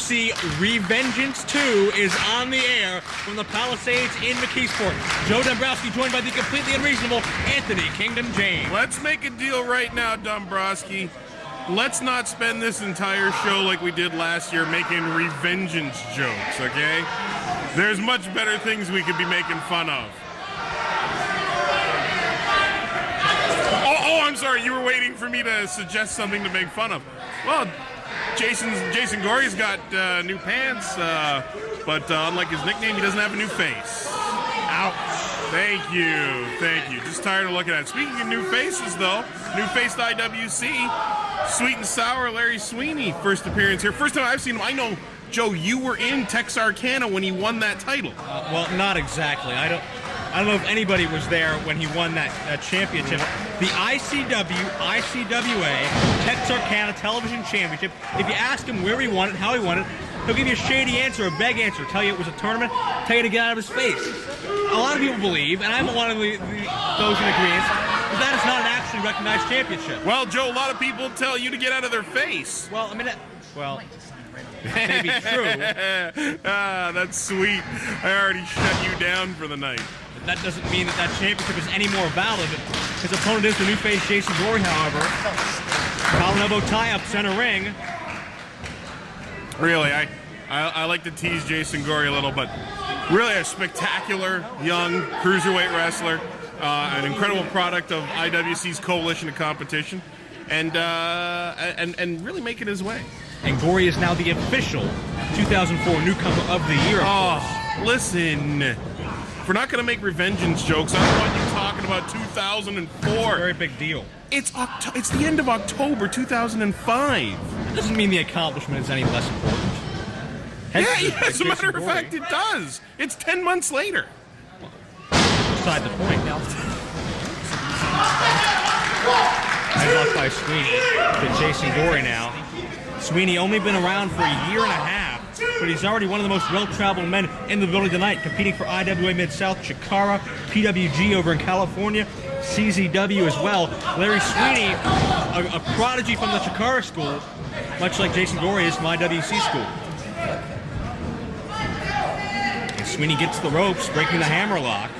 IWC Revengeance 2 is on the air from the Palisades in McKeesport. Joe Dombrowski joined by the completely unreasonable Anthony Kingdom James. Let's make a deal right now, Dombrowski. Let's not spend this entire show like we did last year making Revengeance jokes, okay? There's much better things we could be making fun of. Oh, I'm sorry. You were waiting for me to suggest something to make fun of. Well, Jason Gory's got new pants, but unlike his nickname, he doesn't have a new face. Ouch. Thank you. Just tired of looking at it. Speaking of new faces, though, new face to IWC, Sweet and Sour Larry Sweeney, first appearance here. First time I've seen him. I know, Joe, you were in Texarkana when he won that title. Well, not exactly. I don't know if anybody was there when he won that championship. The ICWA Texarkana Television Championship. If you ask him where he won it, how he won it, he'll give you a shady answer, a vague answer, tell you it was a tournament, tell you to get out of his face. A lot of people believe, and I'm one of those in agreement, that it's not an actually recognized championship. Well, Joe, a lot of people tell you to get out of their face. Well, I mean, that may be true. That's sweet. I already shut you down for the night. But that doesn't mean that championship is any more valid. His opponent is the new face, Jason Gory, however. Collar elbow tie-up, center ring. Really, I like to tease Jason Gory a little, but really a spectacular young cruiserweight wrestler, an incredible product of IWC's coalition of competition, and really making his way. And Gory is now the official 2004 newcomer of the year. Oh, listen, if we're not going to make Revengeance jokes, I don't want you talking about 2004. It's a very big deal. It's the end of October 2005. It doesn't mean the accomplishment is any less important. Yeah, as a matter of fact, it does. It's 10 months later. Beside the point. Headlock by Sweeney to Jason Gory now. Sweeney only been around for a year and a half, but he's already one of the most well-traveled men in the building tonight, competing for IWA Mid-South, Chikara, PWG over in California, CZW as well. Larry Sweeney, a prodigy from the Chikara school, much like Jason Gory is from IWC school. And Sweeney gets the ropes, breaking the hammerlock.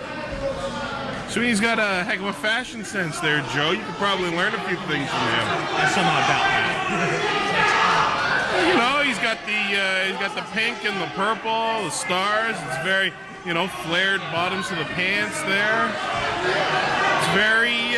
Sweeney's got a heck of a fashion sense there, Joe. You could probably learn a few things from him. I somehow doubt that. You know, he's got the pink and the purple, the stars. It's very, flared bottoms to the pants there. It's very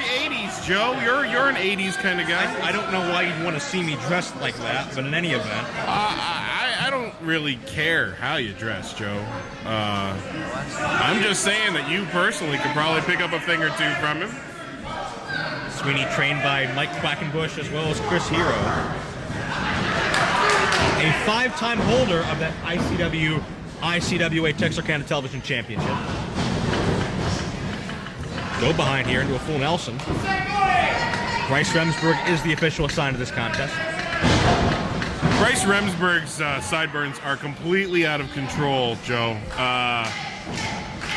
80s, Joe. You're an 80s kind of guy. I don't know why you'd want to see me dressed like that, but in any event. I don't really care how you dress, Joe. I'm just saying that you personally could probably pick up a thing or two from him. Sweeney trained by Mike Quackenbush as well as Chris Hero. A 5-time holder of that ICWA Texarkana Television Championship. Go behind here into a full Nelson. Bryce Remsburg is the official assigned to this contest. Bryce Remsburg's sideburns are completely out of control, Joe.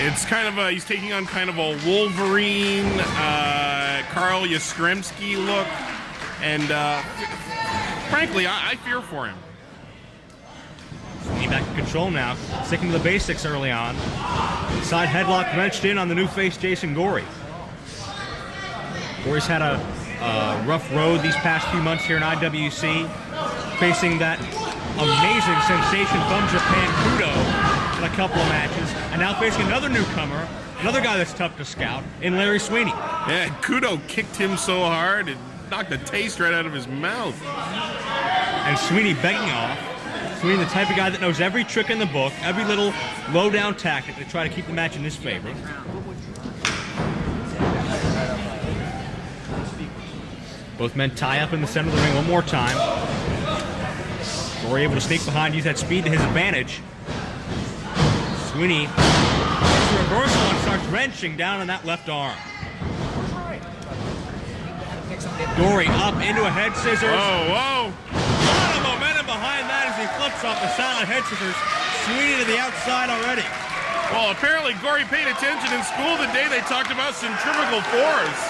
It's kind of he's taking on kind of a Wolverine, Carl Yastrzemski look, and frankly, I fear for him. Back in control now, sticking to the basics early on. Side headlock wrenched in on the new face, Jason Gory. Gory's had a rough road these past few months here in IWC, facing that amazing sensation from Japan, Kudo, in a couple of matches, and now facing another newcomer, another guy that's tough to scout, in Larry Sweeney. Yeah, Kudo kicked him so hard, it knocked the taste right out of his mouth. And Sweeney begging off. Sweeney, the type of guy that knows every trick in the book, every little low-down tactic to try to keep the match in his favor. Both men tie up in the center of the ring one more time. Gory able to sneak behind, use that speed to his advantage. Sweeney gets a reversal and starts wrenching down on that left arm. Gory up into a head scissors. Whoa. A lot of momentum behind that as he flips off the silent head scissors. Sweeney to the outside already. Well, apparently Gory paid attention in school the day they talked about centrifugal force.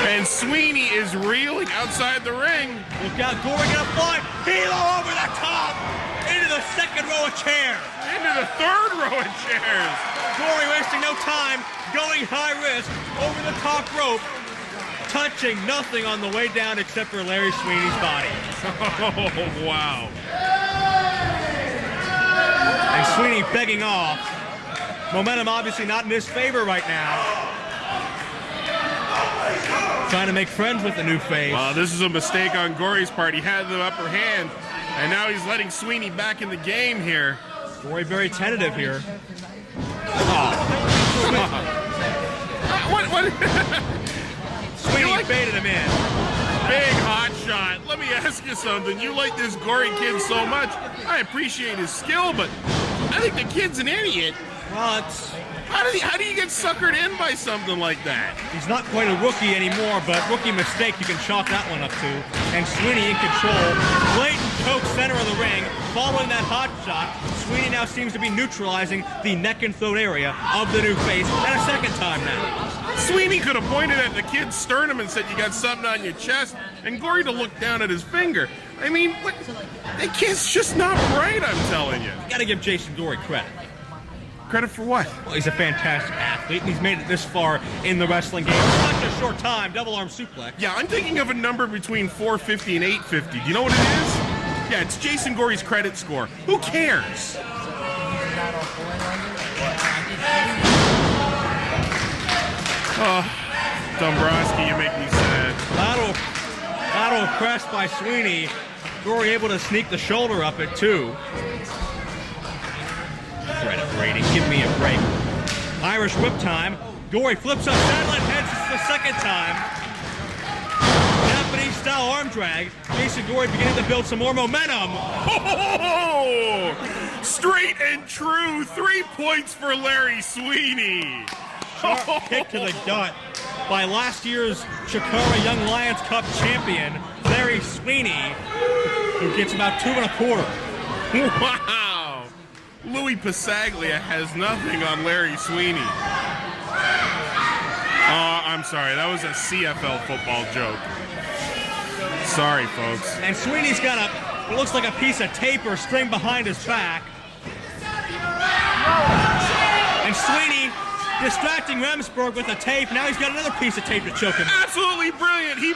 And Sweeney is reeling outside the ring. Look out, Gory gonna fly. Halo over the top. Into the second row of chairs. Into the third row of chairs. Gory wasting no time, going high risk over the top rope, touching nothing on the way down except for Larry Sweeney's body. Oh, wow. And Sweeney begging off. Momentum obviously not in his favor right now. Trying to make friends with the new face. Well, this is a mistake on Gory's part. He had the upper hand, and now he's letting Sweeney back in the game here. Gory very tentative here. What? Sweeney baited him in. Big hot shot. Let me ask you something. You like this Gory kid so much. I appreciate his skill, but I think the kid's an idiot. Well, it's... How do you get suckered in by something like that? He's not quite a rookie anymore, but rookie mistake you can chalk that one up to. And Sweeney in control. Blatant choke center of the ring. Following that hot shot, Sweeney now seems to be neutralizing the neck and throat area of the new face. And a second time now. Sweeney could have pointed at the kid's sternum and said, "You got something on your chest," and Gory to look down at his finger. I mean, what? The kid's just not right, I'm telling you. You gotta give Jason Gory credit. Credit for what? Well, he's a fantastic athlete, and he's made it this far in the wrestling game. Such a short time, double arm suplex. Yeah, I'm thinking of a number between 450 and 850. Do you know what it is? Yeah, it's Jason Gory's credit score. Who cares? Oh, Dombrowski, you make me sad. Battle pressed by Sweeney. Gory able to sneak the shoulder up it, too. Credit Brady, give me a break. Irish whip time. Gory flips up satellite heads the second time. Japanese style arm drag. Jason Gory beginning to build some more momentum. Oh, straight and true. 3 points for Larry Sweeney. Sharp kick to the gut by last year's Chikara Young Lions Cup champion, Larry Sweeney, who gets about 2 1/4. Wow. Louis Pasaglia has nothing on Larry Sweeney. I'm sorry. That was a CFL football joke. Sorry, folks. And Sweeney's got what looks like a piece of tape or string behind his back. And Sweeney distracting Remsburg with a tape. Now he's got another piece of tape to choke him. Absolutely brilliant. He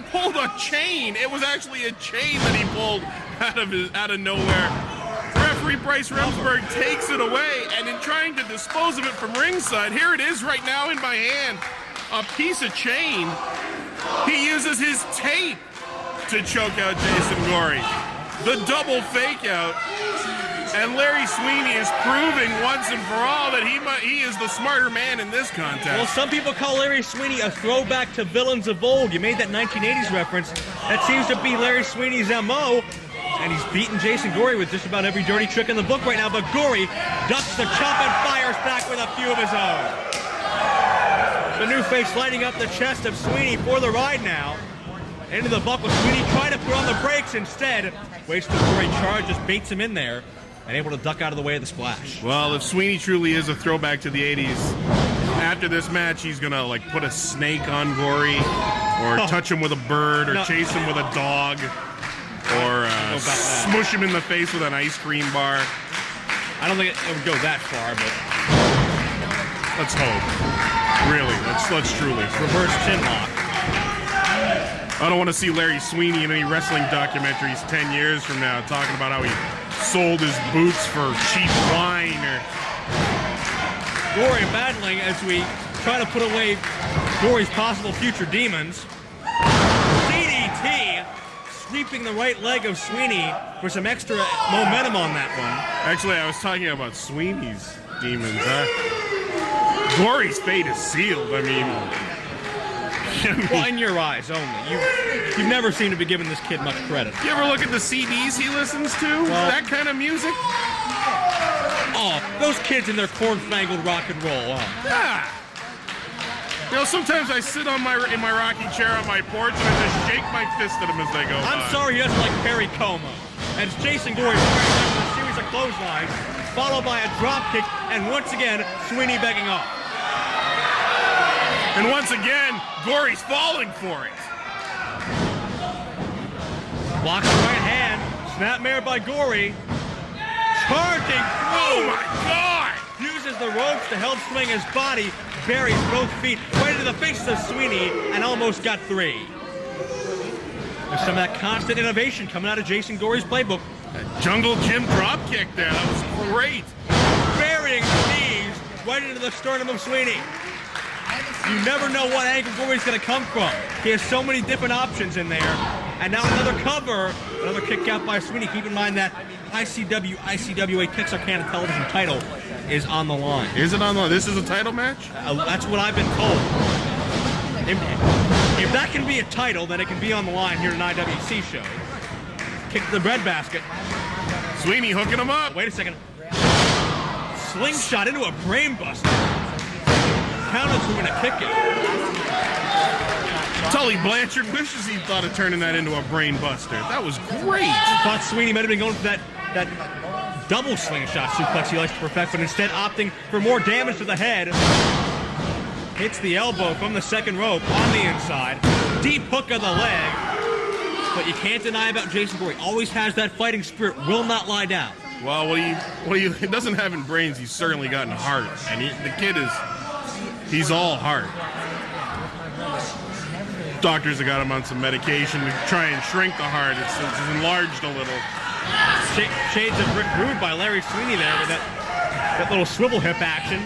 pulled a chain. It was actually a chain that he pulled out of nowhere. Referee Bryce Remsburg takes it away, and in trying to dispose of it from ringside, here it is right now in my hand, a piece of chain. He uses his tape to choke out Jason Gory. The double fake out. And Larry Sweeney is proving once and for all that he is the smarter man in this contest. Well, some people call Larry Sweeney a throwback to villains of old. You made that 1980s reference. That seems to be Larry Sweeney's MO. And he's beaten Jason Gory with just about every dirty trick in the book right now. But Gory ducks the chop and fires back with a few of his own. The new face lighting up the chest of Sweeney for the ride now. Into the buckle. Sweeney trying to put on the brakes instead. Waits the Gory charge, just baits him in there. And able to duck out of the way of the splash. Well, if Sweeney truly is a throwback to the 80s, after this match, he's going to put a snake on Gory, or touch him with a bird, or chase him with a dog, or smush him in the face with an ice cream bar. I don't think it would go that far, but let's hope. Really, let's truly. Reverse chin lock. I don't want to see Larry Sweeney in any wrestling documentaries 10 years from now talking about how he sold his boots for cheap wine. Gory battling as we try to put away Gory's possible future demons. DDT sweeping the right leg of Sweeney for some extra momentum on that one. Actually, I was talking about Sweeney's demons. Gory's fate is sealed. I mean, well, in your eyes only. You've never seemed to be giving this kid much credit. You ever look at the CDs he listens to? Well, that kind of music? Oh, those kids in their corn-spangled rock and roll. Oh. Yeah. You know, sometimes I sit in my rocking chair on my porch and I just shake my fist at them as they go by. I'm sorry he doesn't like Perry Como. As Jason Gory firing a series of clotheslines, followed by a drop kick, and once again, Sweeney begging off. And once again, Gory's falling for it. Blocks the right hand. Snapmare by Gory. Charging through. Oh my God! Uses the ropes to help swing his body. Buries both feet right into the face of Sweeney and almost got 3. There's some of that constant innovation coming out of Jason Gory's playbook. That jungle gym drop kick there. That was great. Burying knees right into the sternum of Sweeney. You never know what angle Gory's going to come from. He has so many different options in there. And now another cover, another kick out by Sweeney. Keep in mind that ICWA Texarkana television title is on the line. Is it on the line? This is a title match? That's what I've been told. If that can be a title, then it can be on the line here in an IWC show. Kick to the breadbasket. Sweeney hooking him up. Wait a second. Slingshot into a brainbuster. Counter to and a kick it. Tully Blanchard wishes he thought of turning that into a brain buster. That was great. Thought Sweeney might have been going for that double slingshot suplex he likes to perfect, but instead opting for more damage to the head. Hits the elbow from the second rope on the inside. Deep hook of the leg. But you can't deny about Jason Gory. Always has that fighting spirit, will not lie down. Well, what he doesn't have in brains, he's certainly got in heart. And the kid he's all heart. Doctors have got him on some medication to try and shrink the heart. It's enlarged a little. Shades of Rick Rude by Larry Sweeney there with that little swivel hip action.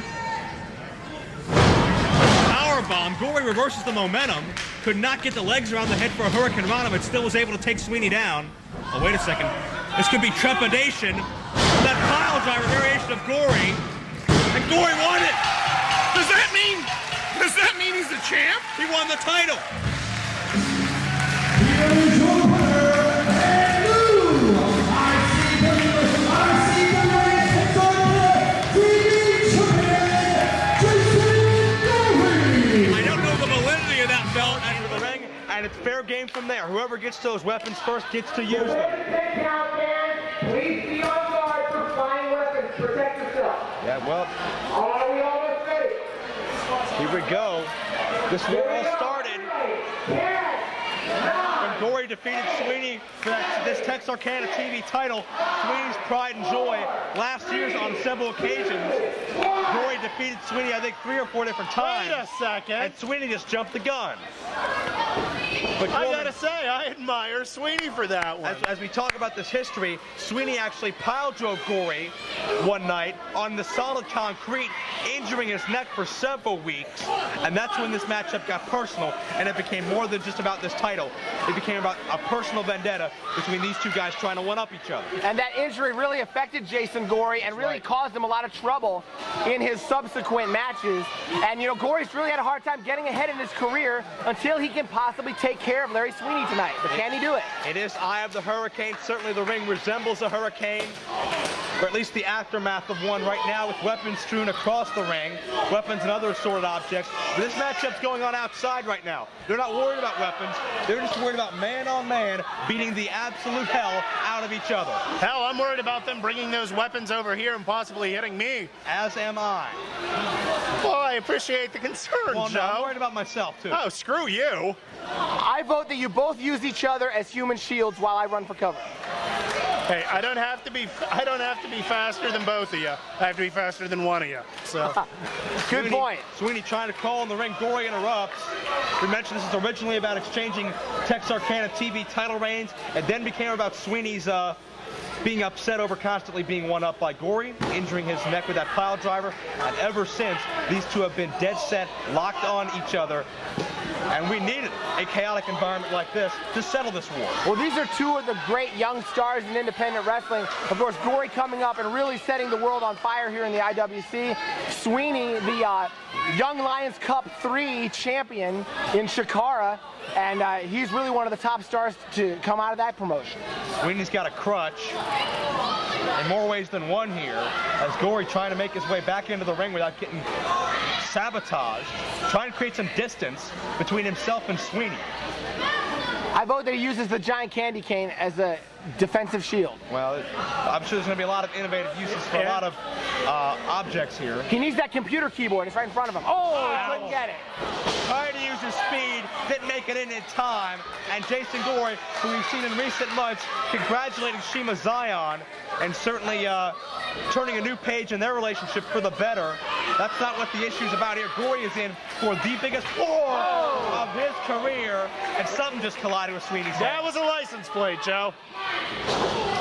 Powerbomb. Gory reverses the momentum. Could not get the legs around the head for a Hurricane Rana, but still was able to take Sweeney down. Oh, wait a second. This could be trepidation. That pile driver variation of Gory. And Gory won it! Does that mean he's the champ? He won the title! I don't know the validity of that belt after the ring, and it's fair game from there. Whoever gets those weapons first gets to use them. Please be on guard for flying weapons. Protect yourself. Yeah, well, Are we almost ready? here we go. This war all started when Gory defeated Sweeney for this Texarkana TV title. Sweeney's pride and joy. Last year's on several occasions, Gory defeated Sweeney, I think, 3 or 4 different times. Wait a second. And Sweeney just jumped the gun. But I gotta say, I admire Sweeney for that one. As we talk about this history, Sweeney actually pile drove Gory one night on the solid concrete, injuring his neck for several weeks. And that's when this matchup got personal, and it became more than just about this title. It became about a personal vendetta between these two guys trying to one-up each other. And that injury really affected Jason Gory and really caused him a lot of trouble in his subsequent matches. And, you know, Gory's really had a hard time getting ahead in his career until he can possibly take care of Larry Sweeney tonight. But can he do it? It is Eye of the Hurricane. Certainly the ring resembles a hurricane, or at least the aftermath of one right now, with weapons strewn across the ring, weapons and other assorted objects. But this matchup's going on outside right now. They're not worried about weapons. They're just worried about man-on-man beating the absolute hell out of each other. Hell, I'm worried about them bringing those weapons over here and possibly hitting me. As am I. Well, I appreciate the concern, Well, no, I'm Joe. worried about myself, too. Oh, screw you. I vote that you both use each other as human shields while I run for cover. Hey, I don't have to be faster than both of you. I have to be faster than one of you. So Good point. Sweeney trying to crawl in the ring. Gory interrupts. We mentioned this is originally about exchanging Texarkana TV title reigns, and then became about Sweeney's being upset over constantly being one-up by Gory, injuring his neck with that pile driver. And ever since, these two have been dead set, locked on each other. And we needed a chaotic environment like this to settle this war. Well, these are two of the great young stars in independent wrestling. Of course, Gory coming up and really setting the world on fire here in the IWC. Sweeney, the Young Lions Cup 3 champion in Shikara. And he's really one of the top stars to come out of that promotion. Sweeney's got a crutch in more ways than one here, as Gory trying to make his way back into the ring without getting sabotaged, trying to create some distance between himself and Sweeney. I vote that he uses the giant candy cane as a defensive shield. Well, I'm sure there's going to be a lot of innovative uses for a lot of objects here. He needs that computer keyboard. It's right in front of him. Oh, he couldn't get it. Trying to use his speed, didn't make it in time. And Jason Gory, who we've seen in recent months, congratulating Shima Xion and certainly turning a new page in their relationship for the better. That's not what the issue's about here. Gory is in for the biggest war of his career, and something just collided with Sweeney's head. That was a license plate, Joe.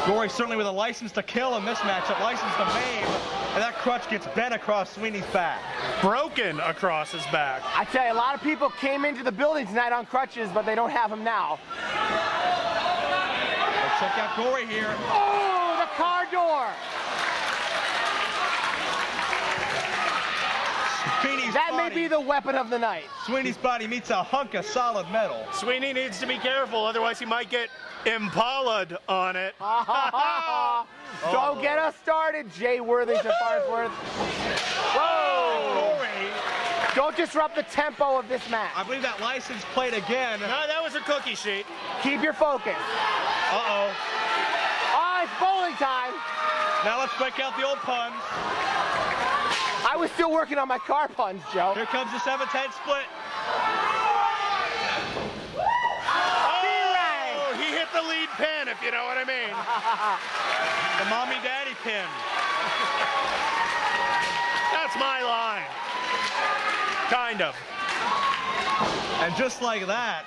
Gory certainly with a license to kill in this matchup, license to maim, and that crutch gets bent across Sweeney's back. Broken across his back. I tell you, a lot of people came into the building tonight on crutches, but they don't have them now. Let's check out Gory here. Oh, the car door. Sweeney's That may body. be the weapon of the night. Sweeney's body meets a hunk of solid metal. Sweeney needs to be careful, otherwise he might get impala'd on it. Don't get us started, Jay Worthington Farnsworth. Whoa! Gory, Don't disrupt the tempo of this match. I believe that license plate again. No, that was a cookie sheet. Keep your focus. Uh-oh. Oh, it's bowling time. Now let's break out the old puns. I was still working on my car puns, Joe. Here comes the 7-10 split. Oh, he hit the lead pin, if you know what I mean. The mommy-daddy pin. That's my line. Kind of. And just like that,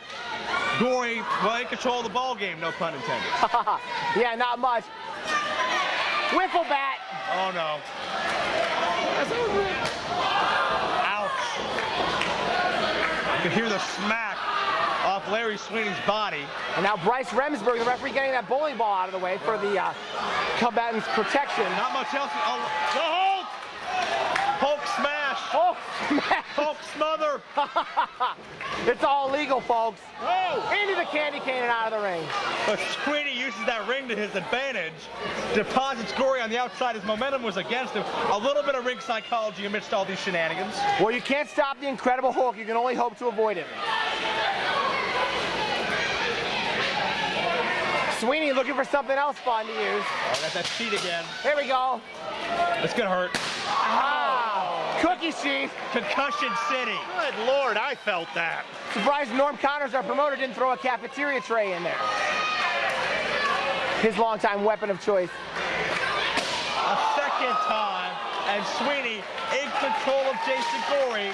Gory will in control of the ball game, no pun intended. Yeah, not much. Wiffle bat. Oh no. Ouch. You can hear the smack off Larry Sweeney's body. And now Bryce Remsburg, the referee, getting that bowling ball out of the way for the combatant's protection. Not much else. Oh, the Hulk! Hulk smash! Oh, smash. Hulk smother! It's all legal, folks. Whoa! Into the candy cane and out of the ring. But Sweeney uses that ring to his advantage, deposits Gory on the outside. His momentum was against him. A little bit of ring psychology amidst all these shenanigans. Well, you can't stop the Incredible Hulk. You can only hope to avoid it. Sweeney looking for something else fun to use. Oh, got that sheet again. Here we go. It's gonna hurt. Ah, cookie sheet. Concussion City. Good Lord, I felt that. Surprised Norm Connors, our promoter, didn't throw a cafeteria tray in there. His longtime weapon of choice. A second time, and Sweeney in control of Jason Gory.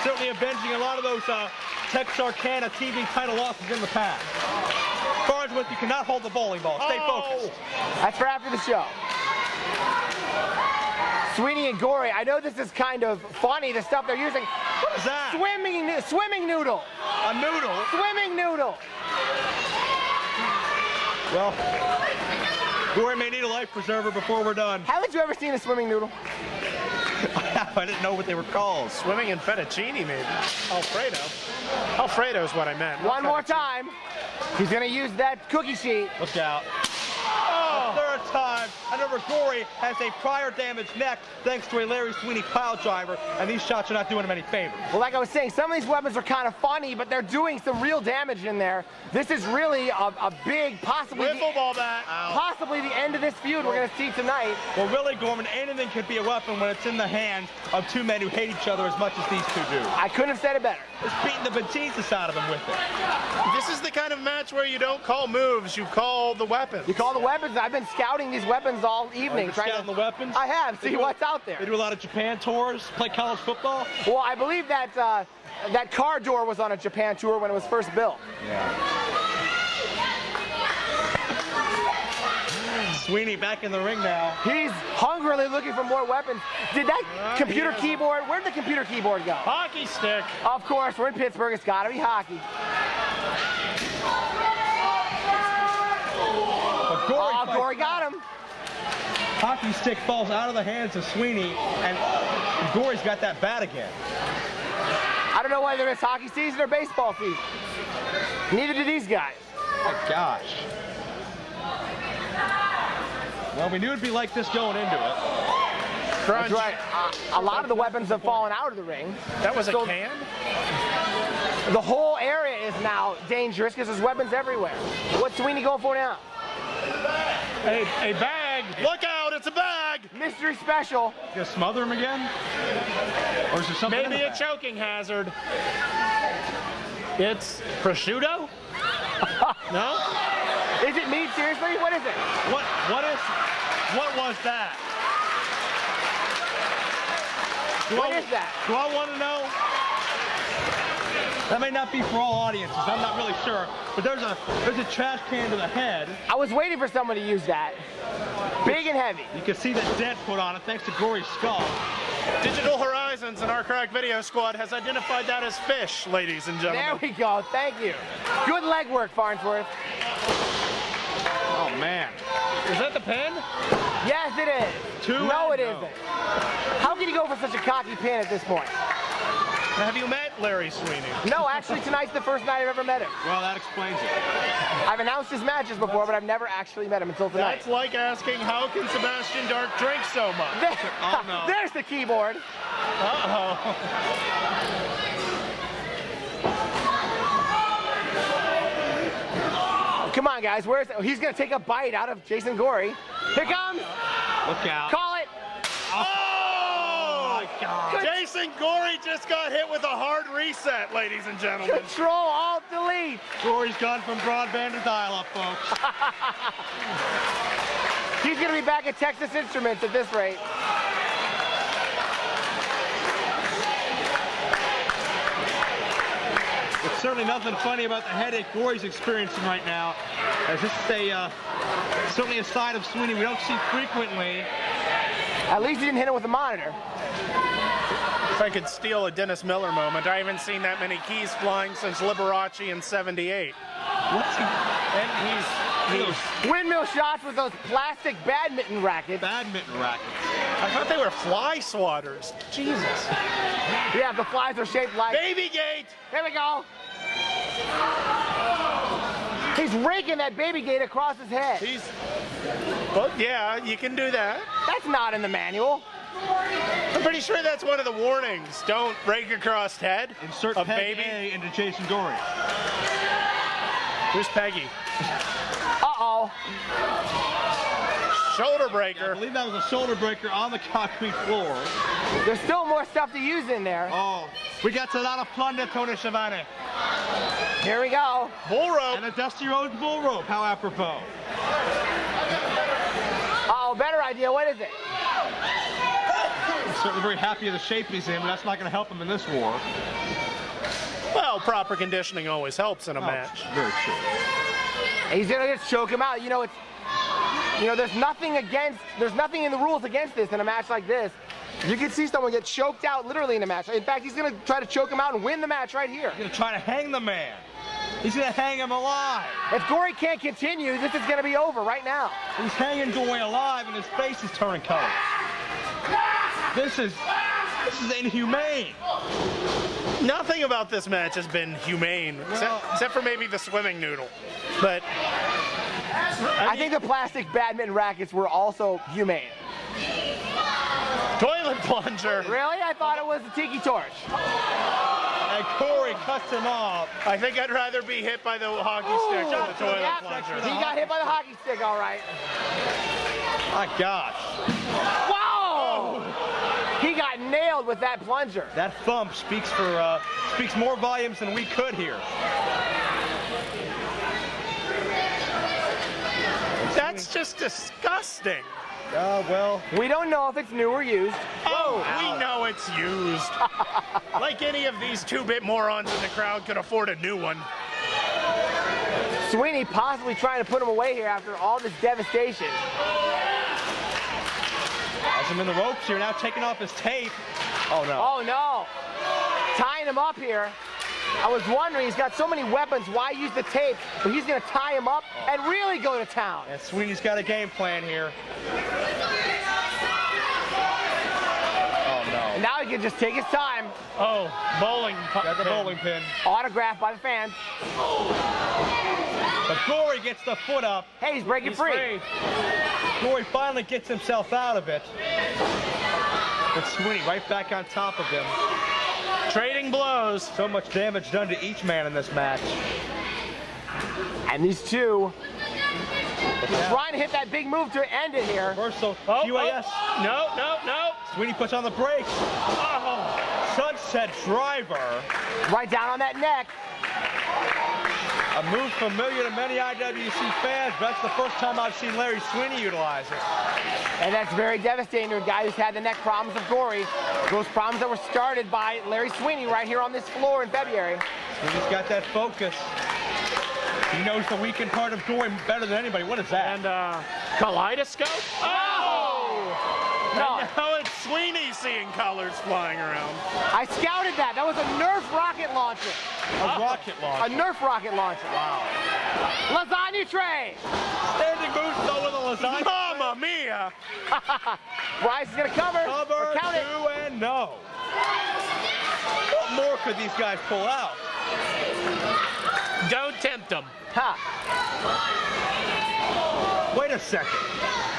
Certainly avenging a lot of those Texarkana TV title losses in the past. Farnsworth, you cannot hold the bowling ball. Stay focused. That's for after the show. Sweeney and Gory, I know this is kind of funny, the stuff they're using. What is that? Swimming noodle. A noodle? Swimming noodle. Well, Gory may need a life preserver before we're done. Haven't you ever seen a swimming noodle? I didn't know what they were called. Swimming in fettuccine, maybe. Alfredo. Alfredo is what I meant. One more time. He's going to use that cookie sheet. Look out. Oh. Third time. And remember, Gory has a prior damaged neck thanks to a Larry Sweeney pile driver, and these shots are not doing him any favors. Well, like I was saying, some of these weapons are kind of funny, but they're doing some real damage in there. This is really a big, possibly the end of this feud we're going to see tonight. Well, really, Gorman, anything could be a weapon when it's in the hands of two men who hate each other as much as these two do. I couldn't have said it better. It's beating the bejesus out of them with it. This is the kind of match where you don't call moves, you call the weapons. You call the weapons. I've been scouting these weapons all evening. You're scouting the weapons? I have. See what's out there. They do a lot of Japan tours, play college football? Well, I believe that that car door was on a Japan tour when it was first built. Yeah. Sweeney back in the ring now. He's hungrily looking for more weapons. Did that computer keyboard, where'd the computer keyboard go? Hockey stick. Of course, we're in Pittsburgh. It's got to be hockey. But Gory got him. Hockey stick falls out of the hands of Sweeney, and Gory's got that bat again. I don't know whether it's hockey season or baseball season. Neither do these guys. My gosh. Well, we knew it'd be like this going into it. Crunch. That's right. A lot of the weapons have fallen out of the ring. That was a So- can? The whole area is now dangerous because there's weapons everywhere. What's Sweeney going for now? A bag. Look out, it's a bag. Mystery special. You gonna smother him again? Or is there something in Maybe the a bag? choking hazard. It's prosciutto? No? Is it meat, seriously? What is it? What was that? What is that? Do I want to know? That may not be for all audiences. I'm not really sure. But there's a trash can to the head. I was waiting for someone to use that. Big and heavy. You can see the dent put on it thanks to Gory's skull. Digital Horizons and our crack video squad has identified that as fish, ladies and There gentlemen. we go. Thank you. Good leg work, Farnsworth. Oh man. Is that the pen? Yes, it is. No, it isn't. How can you go for such a cocky pin at this point? Have you met Larry Sweeney? No, actually, tonight's the first night I've ever met him. Well, that explains it. I've announced his matches before, but I've never actually met him until tonight. That's like asking, how can Sebastian Dark drink so much? There, Oh, no. There's the keyboard. Uh-oh. Come on, guys. Where's he's gonna take a bite out of Jason Gory. Here comes. Look out. Call it. Oh! my God. Jason Gory just got hit with a hard reset, ladies and gentlemen. Control Alt Delete. Gory's gone from broadband to dial-up, folks. He's gonna be back at Texas Instruments at this rate. It's certainly nothing funny about the headache Gory's experiencing right now, as this is certainly a side of Sweeney we don't see frequently. At least he didn't hit him with a monitor. If I could steal a Dennis Miller moment, I haven't seen that many keys flying since Liberace in '78. What's he? And he's Windmill shots with those plastic badminton rackets. Badminton rackets. I thought they were fly swatters. Jesus. Yeah, the flies are shaped like. Baby gate! Here we go. He's raking that baby gate across his head. Well, yeah, you can do that. That's not in the manual. I'm pretty sure that's one of the warnings. Don't rake across head Insert of Peg baby. A into Jason Gory. Who's Peggy? Uh-oh. Shoulder I breaker. believe that was a shoulder breaker on the concrete floor. There's still more stuff to use in there. Oh, we got a lot of plunder, Tony Schiavone. Here we go. Bull rope. And a Dusty Rhodes bull rope, how apropos. Uh-oh, better idea. What is it? I'm certainly very happy of the shape he's in, but that's not going to help him in this war. Well, proper conditioning always helps in a match. Very true. He's gonna just choke him out. There's nothing in the rules against this in a match like this. You can see someone get choked out literally in a match. In fact, he's gonna try to choke him out and win the match right here. He's going to try to hang the man. He's going to hang him alive. If Gory can't continue, this is gonna be over right now. He's hanging Gory alive and his face is turning colors. This is inhumane. Nothing about this match has been humane, except for maybe the swimming noodle. But I think the plastic badminton rackets were also humane. toilet plunger. Really? I thought it was a tiki torch. And Gory cuts him off. I think I'd rather be hit by the hockey stick than the toilet Yep. plunger. He got hit by the hockey stick, all right. My gosh. Whoa! He got nailed with that plunger. That thump speaks more volumes than we could hear. That's just disgusting. Well. We don't know if it's new or used. Oh, we know it's used. Like any of these two-bit morons in the crowd could afford a new one. Sweeney possibly trying to put him away here after all this devastation. Has him in the ropes here, now taking off his tape. Oh no. Oh no! Tying him up here. I was wondering, he's got so many weapons, why use the tape? But he's gonna tie him up and really go to town. And Sweeney's got a game plan here. Oh no. And now he can just take his time. Oh, bowling. Got the bowling pin. Autographed by the fans. But Gory gets the foot up. Hey, he's breaking free. Gory finally gets himself out of it. But Sweeney right back on top of him. Trading blows. So much damage done to each man in this match. And these two trying to hit that big move to end it here. Reversal, QAS. No. Sweeney puts on the brakes. Oh, sunset driver. Right down on that neck. A move familiar to many IWC fans, but that's the first time I've seen Larry Sweeney utilize it. And that's very devastating to a guy who's had the neck problems of Gory. Those problems that were started by Larry Sweeney right here on this floor in February. Sweeney's got that focus. He knows the weakened part of Gory better than anybody. What is that? And kaleidoscope? Oh! No. And now it's Sweeney seeing colors flying around. I scouted that. That was a Nerf rocket launcher. A rocket A launcher. Nerf rocket launcher. Wow. Lasagna tray. Standing boost though with a lasagna. Mamma mia! Bryce is going to cover. Cover, Or count it. 2 and no. What more could these guys pull out? Don't tempt them. Ha. Wait a second.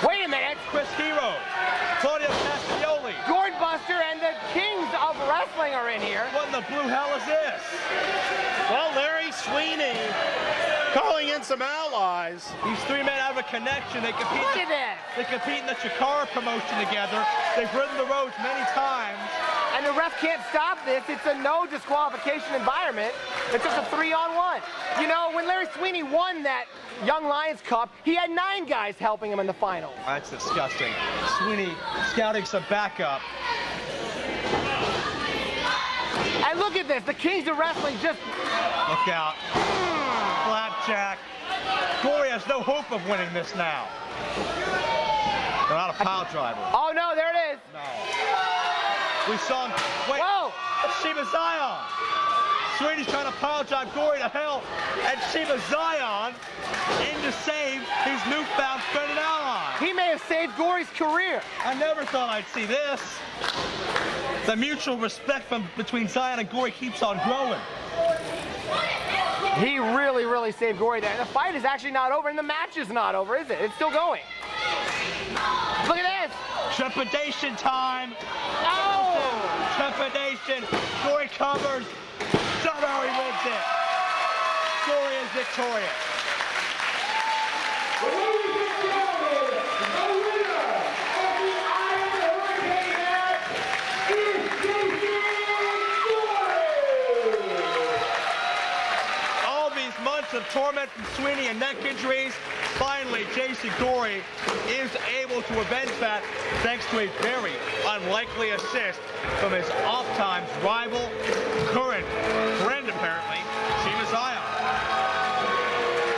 Wait a minute. Chris Hero, Claudio Castagnoli. Gourd Buster and the kings of wrestling are in here. What in the blue hell is this? Well, Larry Sweeney calling in some allies. These three men have a connection. They compete. Look at this. They compete in the Chikara promotion together. They've ridden the roads many times. And the ref can't stop this. It's a no disqualification environment. It's just a 3-on-1. You know, when Larry Sweeney won that Young Lions Cup, he had 9 guys helping him in the final. That's disgusting. Sweeney scouting some backup. And look at this. The kings of wrestling just... Look out. Flapjack. Gory has no hope of winning this now. They're not a pile driver. Oh, no, there it is. No. We saw him. Wait. Whoa. Shima Xion. Sweeney's trying to pile drive Gory to hell. And Shima Xion in to save his newfound friend and ally. He may have saved Gory's career. I never thought I'd see this. The mutual respect between Xion and Gory keeps on growing. He really, really saved Gory there. And the fight is actually not over, and the match is not over, is it? It's still going. Look at this. Trepidation time. Oh! Trepidation. Gory covers. Somehow he wins it. Gory is victorious. Ladies and gentlemen, the winner of the Iron Hurricane match is Gory! All these months of torment from Sweeney and neck injuries, finally Jason Gory is able to avenge that thanks to a very unlikely assist from his oft-times rival, current friend apparently, Shima Xion.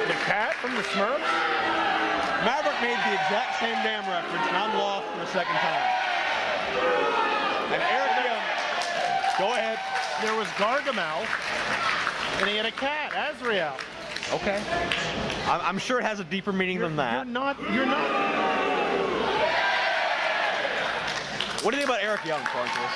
The cat from the Smurfs? Maverick made the exact same damn reference, and I'm lost for a second time. And Eric Young, go ahead. There was Gargamel, and he had a cat, Azrael. Okay. I'm sure it has a deeper meaning than that. You're not. What do you think about Eric Young, Francis?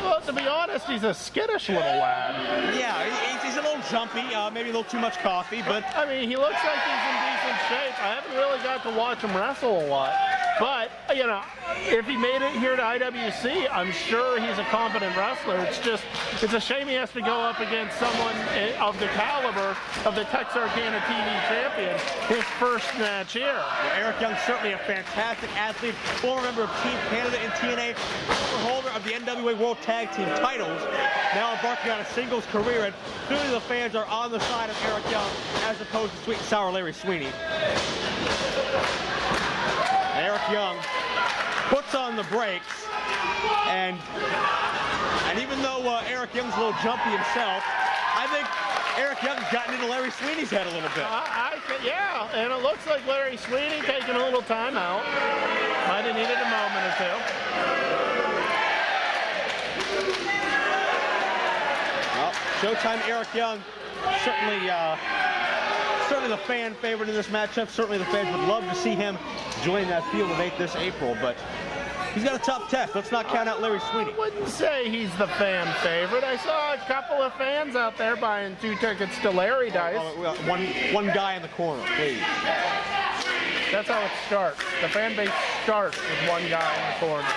Well, to be honest, he's a skittish little lad. Yeah, he's a little jumpy, maybe a little too much coffee, but I mean, he looks like he's in decent shape. I haven't really got to watch him wrestle a lot. But, you know, if he made it here to IWC, I'm sure he's a competent wrestler. It's a shame he has to go up against someone of the caliber of the Texarkana TV champion, his first match here. well, Eric Young's certainly a fantastic athlete, former member of Team Canada in TNA, former holder of the NWA World Tag Team titles, now embarking on a singles career, and clearly the fans are on the side of Eric Young as opposed to sweet and sour Larry Sweeney. Eric Young puts on the brakes, and even though Eric Young's a little jumpy himself, I think Eric Young's gotten into Larry Sweeney's head a little bit. Yeah, and it looks like Larry Sweeney taking a little time out. Might have needed a moment or two. Well, Showtime Eric Young, certainly the fan favorite in this matchup. Certainly the fans would love to see him join that field of 8 this April, but he's got a tough test. Let's not count out Larry Sweeney. I wouldn't say he's the fan favorite. I saw a couple of fans out there buying 2 tickets to Larry Dice. One guy in the corner, please. That's how it starts. The fan base starts with one guy in the corner.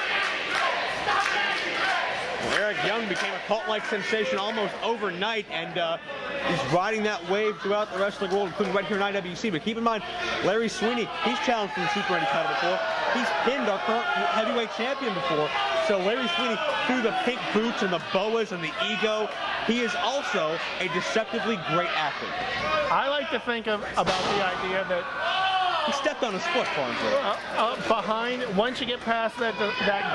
Well, Eric Young became a cult-like sensation almost overnight, and he's riding that wave throughout the wrestling world, including right here in IWC. But keep in mind, Larry Sweeney, he's challenged for the Super Indy title before. He's pinned our current heavyweight champion before. So Larry Sweeney, through the pink boots and the boas and the ego, he is also a deceptively great athlete. I like to think about the idea that he stepped on his foot, behind, once you get past that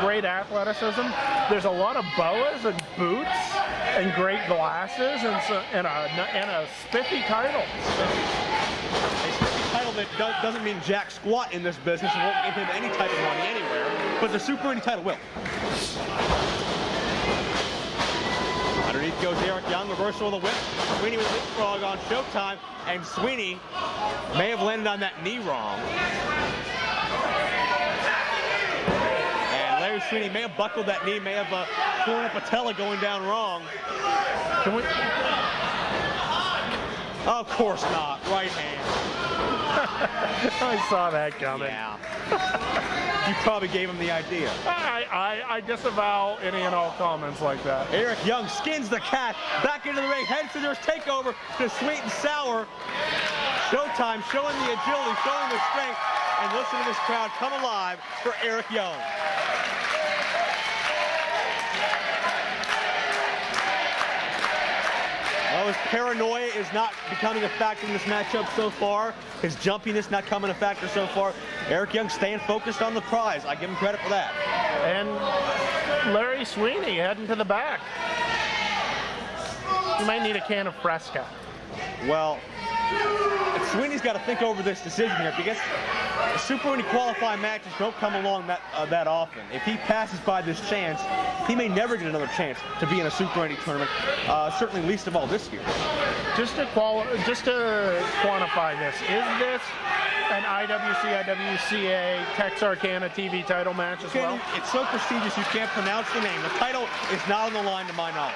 great athleticism, there's a lot of boas and boots and great glasses and a spiffy title. A spiffy title that doesn't mean jack squat in this business and won't give him any type of money anywhere, but the Super Indy title will. Underneath goes Eric Young, reversal of the whip. Sweeney with a leapfrog on Showtime, and Sweeney may have landed on that knee wrong. And Larry Sweeney may have buckled that knee, may have torn a patella going down wrong. Can we? Of course not. Right hand. I saw that coming. Yeah. You probably gave him the idea. I disavow any and all comments like that. Eric Young skins the cat, back into the ring, heads to their takeover to Sweet and Sour. Showtime showing the agility, showing the strength, and listen to this crowd come alive for Eric Young. Well, his paranoia is not becoming a factor in this matchup so far. His jumpiness not coming a factor so far. Eric Young staying focused on the prize. I give him credit for that. And Larry Sweeney heading to the back. You might need a can of Fresca. Well, Sweeney's got to think over this decision here because Super Indy qualifying matches don't come along that often. If he passes by this chance, he may never get another chance to be in a Super Indy tournament, certainly least of all this year. Just to quantify this, is this an IWC-IWCA Texarkana TV title match as well? It's so prestigious you can't pronounce the name. The title is not on the line to my knowledge.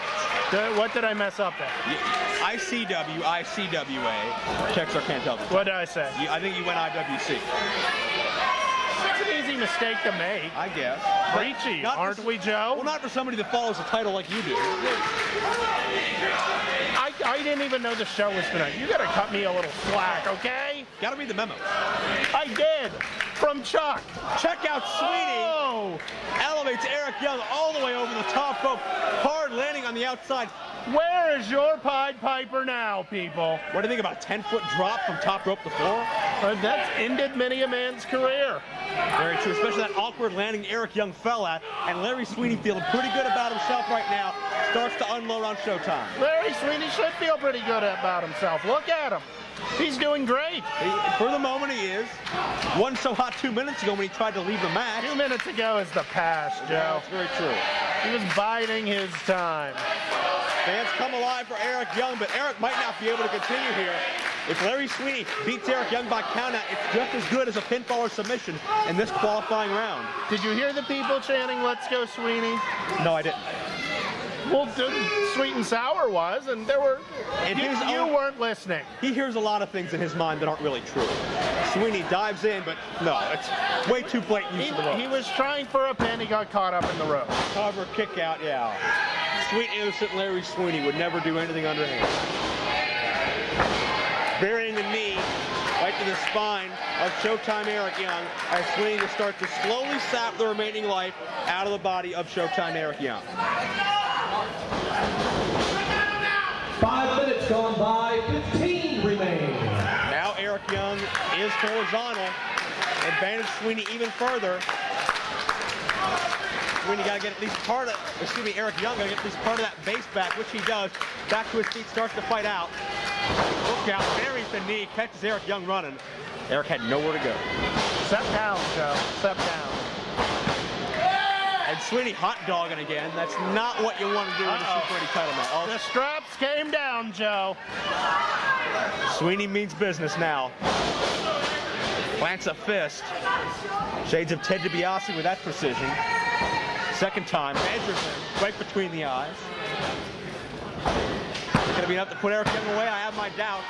What did I mess up there? ICW, ICWA, Texarkana television. What did I say? I think you went IWC. It's an easy mistake to make. I guess. Preachy, aren't we, Joe? Well, not for somebody that follows the title like you do. I didn't even know the show was tonight. You gotta cut me a little slack, okay? Gotta read the memo. I did. From Chuck. Check out Sweeney. Oh! Elevates Eric Young all the way over the top rope. Hard landing on the outside. Where is your Pied Piper now, people? What do you think about a 10-foot drop from top rope to floor? That's ended many a man's career. Very true, especially that awkward landing Eric Young fell at. And Larry Sweeney feeling pretty good about himself right now. Starts to unload on Showtime. Larry Sweeney should feel pretty good about himself. Look at him. He's doing great. For the moment, he is. Wasn't so hot 2 minutes ago when he tried to leave the match. 2 minutes ago is the past, Joe. Yeah, that's very true. He was biding his time. Fans come alive for Eric Young, but Eric might not be able to continue here. If Larry Sweeney beats Eric Young by countout, it's just as good as a pinfall or submission in this qualifying round. Did you hear the people chanting, "Let's go, Sweeney"? No, I didn't. Well, Sweet and Sour was, and there were. You weren't listening. He hears a lot of things in his mind that aren't really true. Sweeney dives in, but no, it's way too blatant use of the rope. He was trying for a pin. He got caught up in the rope. Cover, kick out, yeah. Sweet, innocent Larry Sweeney would never do anything underhand. Burying the knee right to the spine of Showtime Eric Young as Sweeney to start to slowly sap the remaining life out of the body of Showtime Eric Young. 5 minutes gone by, 15 remain. Now Eric Young is horizontal. Advantage Sweeney even further. Sweeney got to get at least part of, Eric Young got to get at least part of that base back, which he does. Back to his feet, starts to fight out. Look out, buries the knee, catches Eric Young running. Eric had nowhere to go. Step down, Joe. Step down. And Sweeney hot dogging again. That's not what you want to do in a Super Indy title match. The straps came down, Joe. Sweeney means business now. Plants a fist. Shades of Ted DiBiase with that precision. Second time, measures him right between the eyes. going to be enough to put Eric Young away. I have my doubts.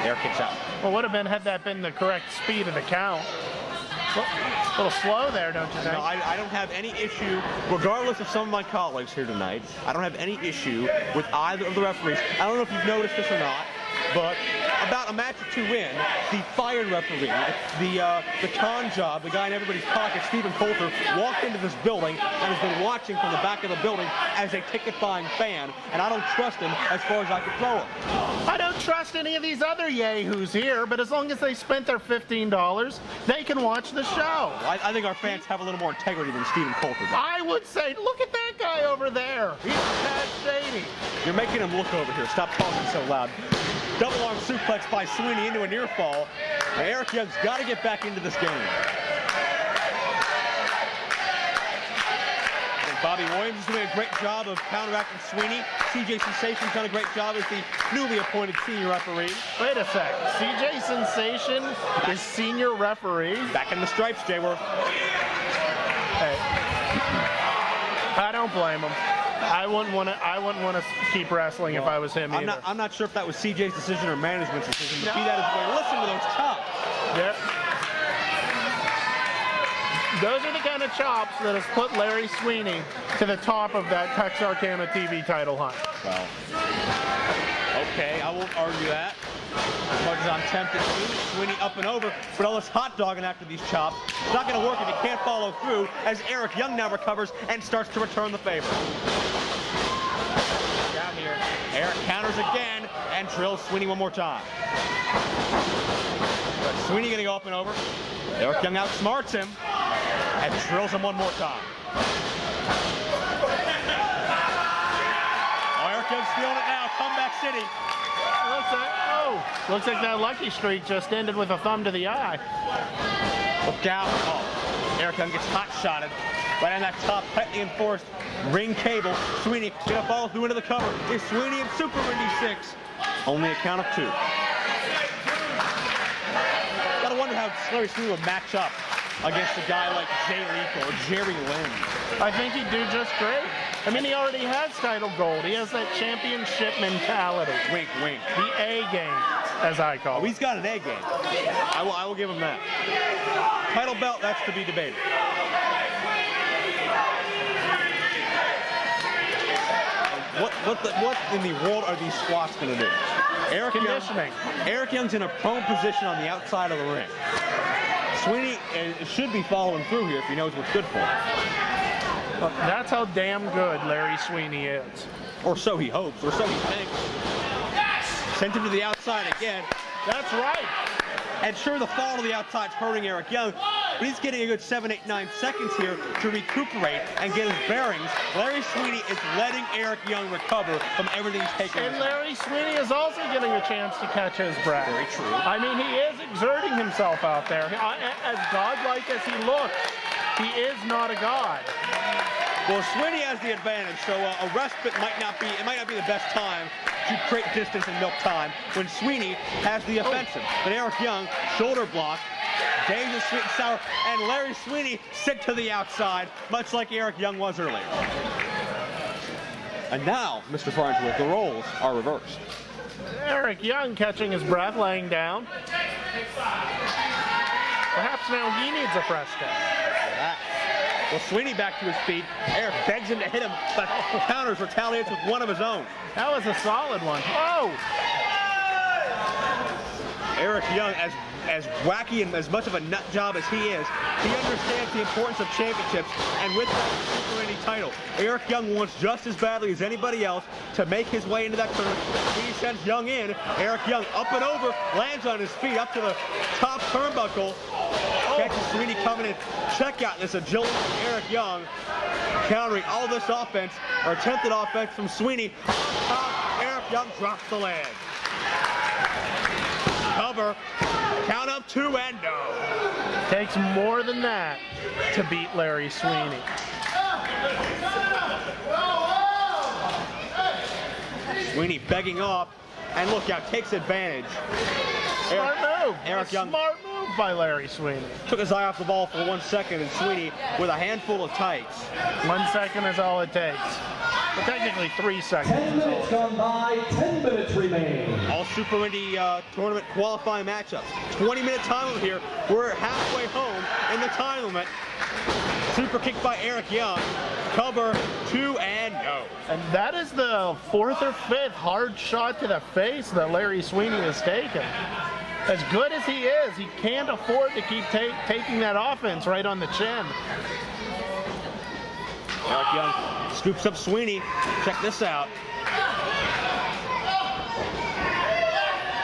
Eric kicks out. Well, would have been had that been the correct speed of the count. A little slow there, don't you think? No, I don't have any issue, regardless of some of my colleagues here tonight, I don't have any issue with either of the referees. I don't know if you've noticed this or not, but about a match or two in, the fired referee, the con job, the guy in everybody's pocket, Stephen Coulter, walked into this building and has been watching from the back of the building as a ticket-buying fan, and I don't trust him as far as I can throw him. I don't trust any of these other yahoos here, but as long as they spent their $15, they can watch the show. I think our fans have a little more integrity than Stephen Coulter does. I would say, look at that guy over there. He's Pat Shady. You're making him look over here. Stop talking so loud. Double arm suplex by Sweeney into a near fall. And Eric Young's got to get back into this game. And Bobby Williams is doing a great job of counteracting Sweeney. CJ Sensation's done a great job as the newly appointed senior referee. Wait a sec. CJ Sensation is senior referee. Back in the stripes, Jayworth. Hey, I don't blame him. I wouldn't want to keep wrestling if I was him either. I'm not sure if that was CJ's decision or management's decision, but be that as well. Listen to those chops. Yep. Those are the kind of chops that has put Larry Sweeney to the top of that Texarkana TV title hunt. Well, okay, I won't argue that. As much as I'm tempted to, Sweeney up and over, but all this hot dogging after these chops. It's not going to work if he can't follow through, as Eric Young now recovers and starts to return the favor. Down here, Eric counters again and drills Sweeney one more time. But Sweeney going to go up and over. Eric Young outsmarts him and drills him one more time. Oh, Eric Young's feeling it now. Comeback City. Looks like that lucky streak just ended with a thumb to the eye. Look out. Oh, Eric Young gets hot-shotted right on that top, tightly enforced ring cable. Sweeney going to follow through into the cover. Is Sweeney in Super Indy 6? Only a count of 2. Gotta wonder how Larry Sweeney would match up against a guy like Jay Lethal or Jerry Lynn. I think he'd do just great. I mean, he already has title gold. He has that championship mentality. Wink, wink. The A game, as I call it. He's got an A game. I will give him that. Title belt, that's to be debated. What in the world are these squats going to do? Eric Young's in a prone position on the outside of the ring. Sweeney should be following through here if he knows what's good for him. Well, that's how damn good Larry Sweeney is. Or so he hopes, or so he thinks. Sent him to the outside again. That's right. And sure, the fall to the outside's hurting Eric Young, but he's getting a good 7, 8, 9 seconds here to recuperate and get his bearings. Larry Sweeney is letting Eric Young recover from everything he's taken. And Larry Sweeney is also getting a chance to catch his breath. Very true. I mean, he is exerting himself out there. As godlike as he looks, he is not a god. Well, Sweeney has the advantage, so a respite might not be the best time to create distance and milk time when Sweeney has the offensive. But Eric Young, shoulder block, dangerous, sweet and sour, and Larry Sweeney sent to the outside, much like Eric Young was earlier. And now, Mr. Farnsworth, the roles are reversed. Eric Young catching his breath, laying down. Perhaps now he needs a fresh start. Well, Sweeney back to his feet. Eric begs him to hit him, but counters, retaliates with one of his own. That was a solid one. Oh! Eric Young, as wacky and as much of a nut job as he is, he understands the importance of championships, and with that Super Indy title, Eric Young wants just as badly as anybody else to make his way into that tournament. He sends Young in. Eric Young up and over, lands on his feet up to the top turnbuckle. Catches Sweeney coming in. Check out this agility from Eric Young, countering all this offense, or attempted offense from Sweeney. Eric Young drops the leg. Cover, count up 2 and no. Takes more than that to beat Larry Sweeney. Sweeney begging off, and look out, takes advantage. Smart move. Eric Young. Smart move by Larry Sweeney. Took his eye off the ball for 1 second, and Sweeney with a handful of tights. 1 second is all it takes. but technically 3 seconds. 10 minutes gone by, 10 minutes remain. All Super Indy tournament qualifying matchups. 20-minute time limit here. We're halfway home in the time limit. Super kick by Eric Young. Cover 2 and no. And that is the 4th or 5th hard shot to the face that Larry Sweeney has taken. As good as he is, he can't afford to keep taking that offense right on the chin. Eric Young scoops up Sweeney. Check this out.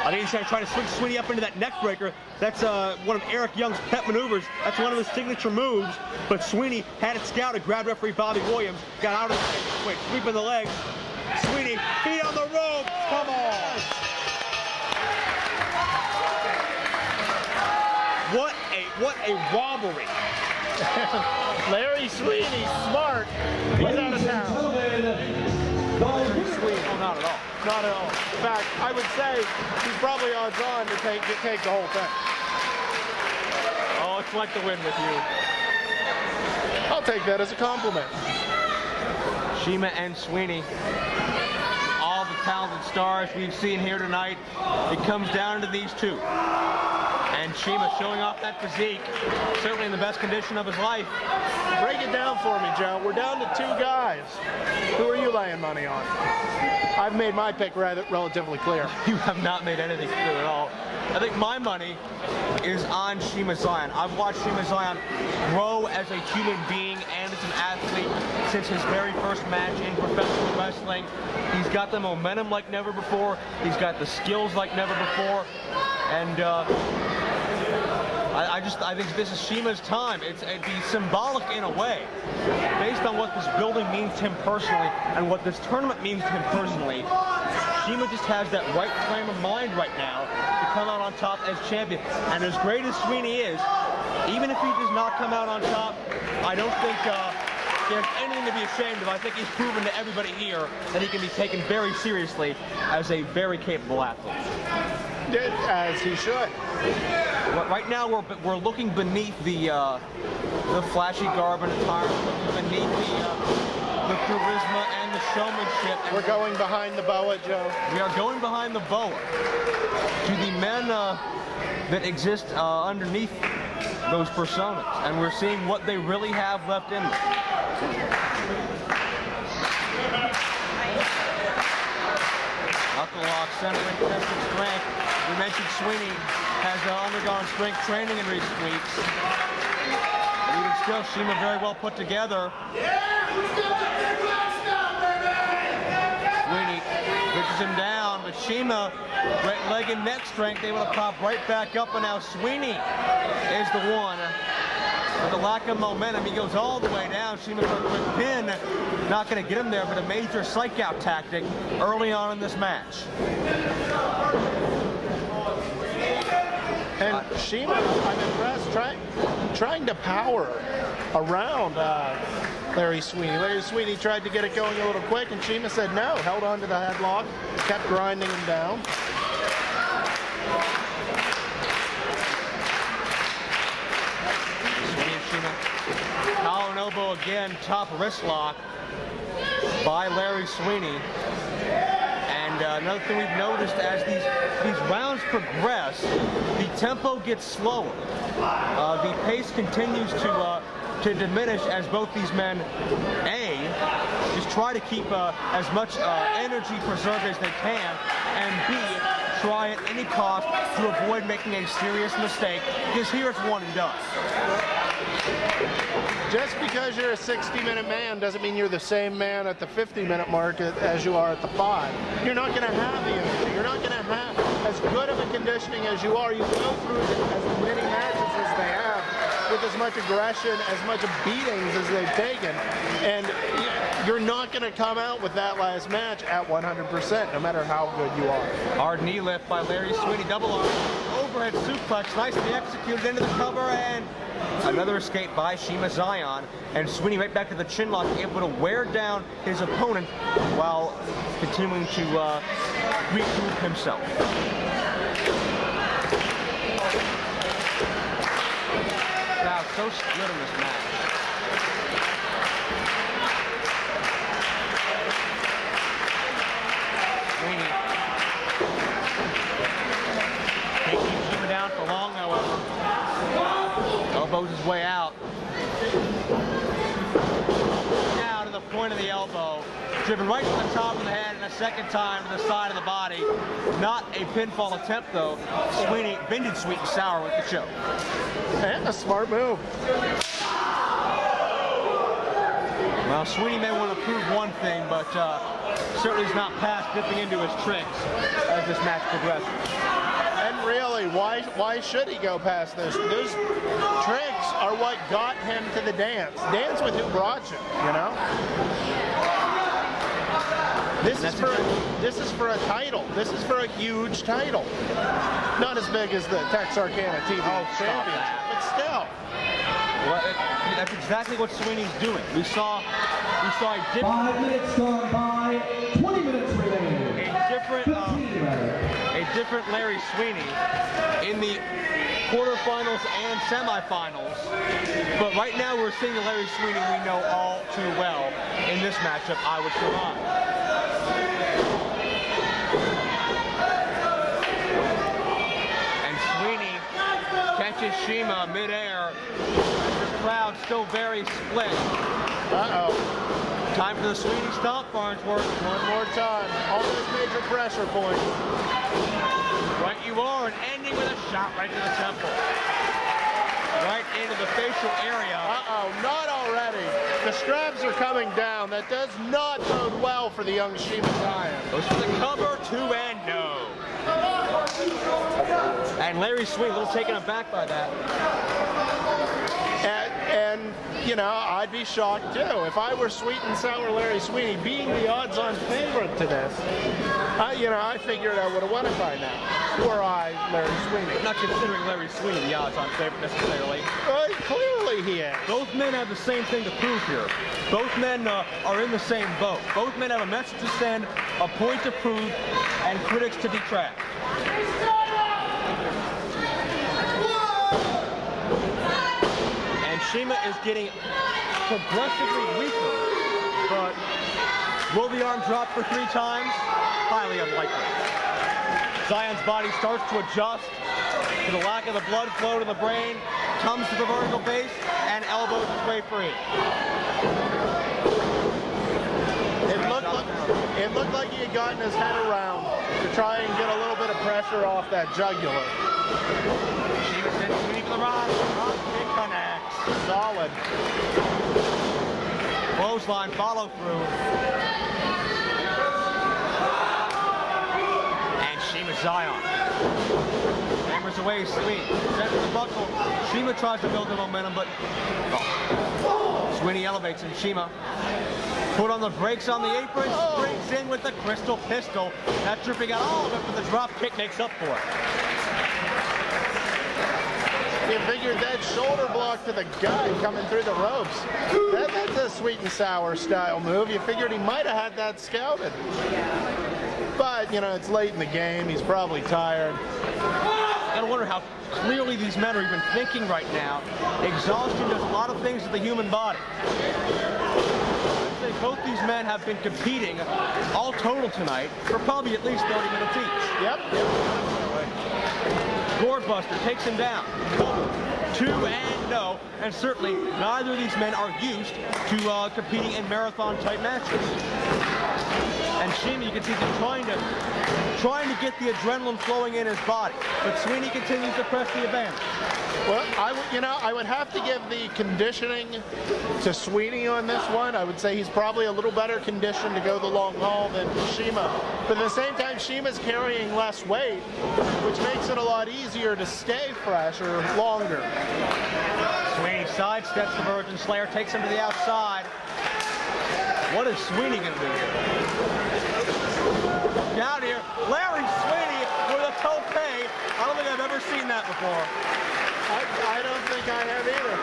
I think he's going to try to swing Sweeney up into that neck breaker. That's one of Eric Young's pet maneuvers. That's one of his signature moves. But Sweeney had it scouted, grabbed referee Bobby Williams, got out of the way, sweeping the legs. Sweeney, feet on the rope. Come on. What a robbery. Larry Sweeney, smart. He's out of town. Oh, not at all. Not at all. In fact, I would say he's probably odds on to take the whole thing. Oh, it's like the win with you. I'll take that as a compliment. Shima and Sweeney, all the talented stars we've seen here tonight. It comes down to these two. And Shima showing off that physique, certainly in the best condition of his life. Break it down for me, Joe. We're down to 2 guys. Who are you laying money on? I've made my pick relatively clear. You have not made anything clear at all. I think my money is on Shima Xion. I've watched Shima Xion grow as a human being and as an athlete since his very first match in professional wrestling. He's got the momentum like never before. He's got the skills like never before. And I think this is Shima's time. It'd be symbolic in a way, based on what this building means to him personally and what this tournament means to him personally. Shima just has that right frame of mind right now to come out on top as champion. And as great as Sweeney is, even if he does not come out on top, I don't think there's anything to be ashamed of. I think he's proven to everybody here that he can be taken very seriously as a very capable athlete. As he should. Right now, we're looking beneath the flashy garb and attire, looking beneath the charisma and the showmanship. And We're going behind the boa, Joe. We are going behind the boa to the men that exist underneath those personas, and we're seeing what they really have left in them. Knuckle lock, centering, testing strength. We mentioned Sweeney has undergone strength training in recent weeks. But even still, Shima very well put together. Sweeney pitches him down, but Shima, great leg and neck strength, able to pop right back up, and now Sweeney is the one. With the lack of momentum, he goes all the way down. Shima for a quick pin. Not going to get him there, but a major psych-out tactic early on in this match. And Shima, I'm impressed, trying to power around Larry Sweeney. Larry Sweeney tried to get it going a little quick, and Shima said no, held on to the headlock, kept grinding him down. Collar and elbow again, top wrist lock by Larry Sweeney. And another thing we've noticed as these rounds progress, the tempo gets slower. The pace continues to diminish as both these men, A, just try to keep as much energy preserved as they can, and B, try at any cost to avoid making a serious mistake, because here it's one and done. Just because you're a 60-minute man doesn't mean you're the same man at the 50-minute mark as you are at the 5. You're not going to have the energy. You're not going to have as good of a conditioning as you are. You go through as many matches as they have with as much aggression, as much beatings as they've taken. And you're not going to come out with that last match at 100%, no matter how good you are. Hard knee lift by Larry Sweeney. Double arm. Overhead suplex. Nicely executed into the cover, and another escape by Shima Xion, and Sweeney right back to the chin lock, able to wear down his opponent while continuing to regroup himself. Wow, so split in this match. elbows his way out. Now to the point of the elbow. Driven right to the top of the head and a second time to the side of the body. Not a pinfall attempt though. Sweeney bended sweet and sour with the choke. And a smart move. Well, Sweeney may want to prove one thing, but certainly is not past dipping into his tricks as this match progresses. And really, why should he go past this? Those tricks are what got him to the dance. Dance with who brought you, you know? This is for a title. This is for a huge title. Not as big as the Texarkana TV Championship, but still. Well, that's exactly what Sweeney's doing. We saw a different 5 minutes gone by, 20 minutes remaining. A different Larry Sweeney in the quarterfinals and semifinals. But right now we're seeing the Larry Sweeney we know all too well in this matchup, I would surmise. And Sweeney catches Shima midair. The crowd still very split. Uh-oh. Time for the Sweeney stomp, Farnsworth. One more time. All those major pressure points. Right you are, and ending with a shot right to the temple. Right into the facial area. Uh-oh, not already. The straps are coming down. That does not bode well for the young Shima Xion. Goes for the cover, 2 and no. And Larry Sweeney, a little taken aback by that. And, you know, I'd be shocked too. If I were sweet and sour Larry Sweeney, being the odds-on favorite to this, I figured I would have won it by now. Were I Larry Sweeney. Not considering Larry Sweeney the odds-on favorite necessarily. Clearly he is. Both men have the same thing to prove here. Both men are in the same boat. Both men have a message to send, a point to prove, and critics to detract. Shima is getting progressively weaker, but will the arm drop for 3 times? Highly unlikely. Xion's body starts to adjust to the lack of the blood flow to the brain, comes to the vertical base, and elbows his way free. It looked like he had gotten his head around to try and get a little bit of pressure off that jugular. Shima sends Sweeney for the rod. Kick connects. Solid. Clothesline follow through. And Shima Xion hammers away Sweeney. Sets the buckle. Shima tries to build the momentum, but Sweeney elevates him. Shima put on the brakes on the apron, springs in with the crystal pistol. Not dripping out all of it, but the drop kick makes up for it. You figured that shoulder block to the gut coming through the ropes. That's a sweet and sour style move. You figured he might have had that scouted. But, it's late in the game. He's probably tired. I gotta wonder how clearly these men are even thinking right now. Exhaustion does a lot of things to the human body. I'd say both these men have been competing all total tonight for probably at least 30 minutes each. Yep. Gorebuster takes him down. 2 and no, and certainly neither of these men are used to competing in marathon-type matches. And Shima, you can see them trying to get the adrenaline flowing in his body, but Sweeney continues to press the advantage. Well, I would have to give the conditioning to Sweeney on this one. I would say he's probably a little better conditioned to go the long haul than Shima. But at the same time, Shima's carrying less weight, which makes it a lot easier to stay fresh or longer. Sweeney sidesteps the Virgin Slayer, takes him to the outside. What is Sweeney going to do here? Down here, Larry Sweeney with a tope. I don't think I've ever seen that before. I don't think I have either.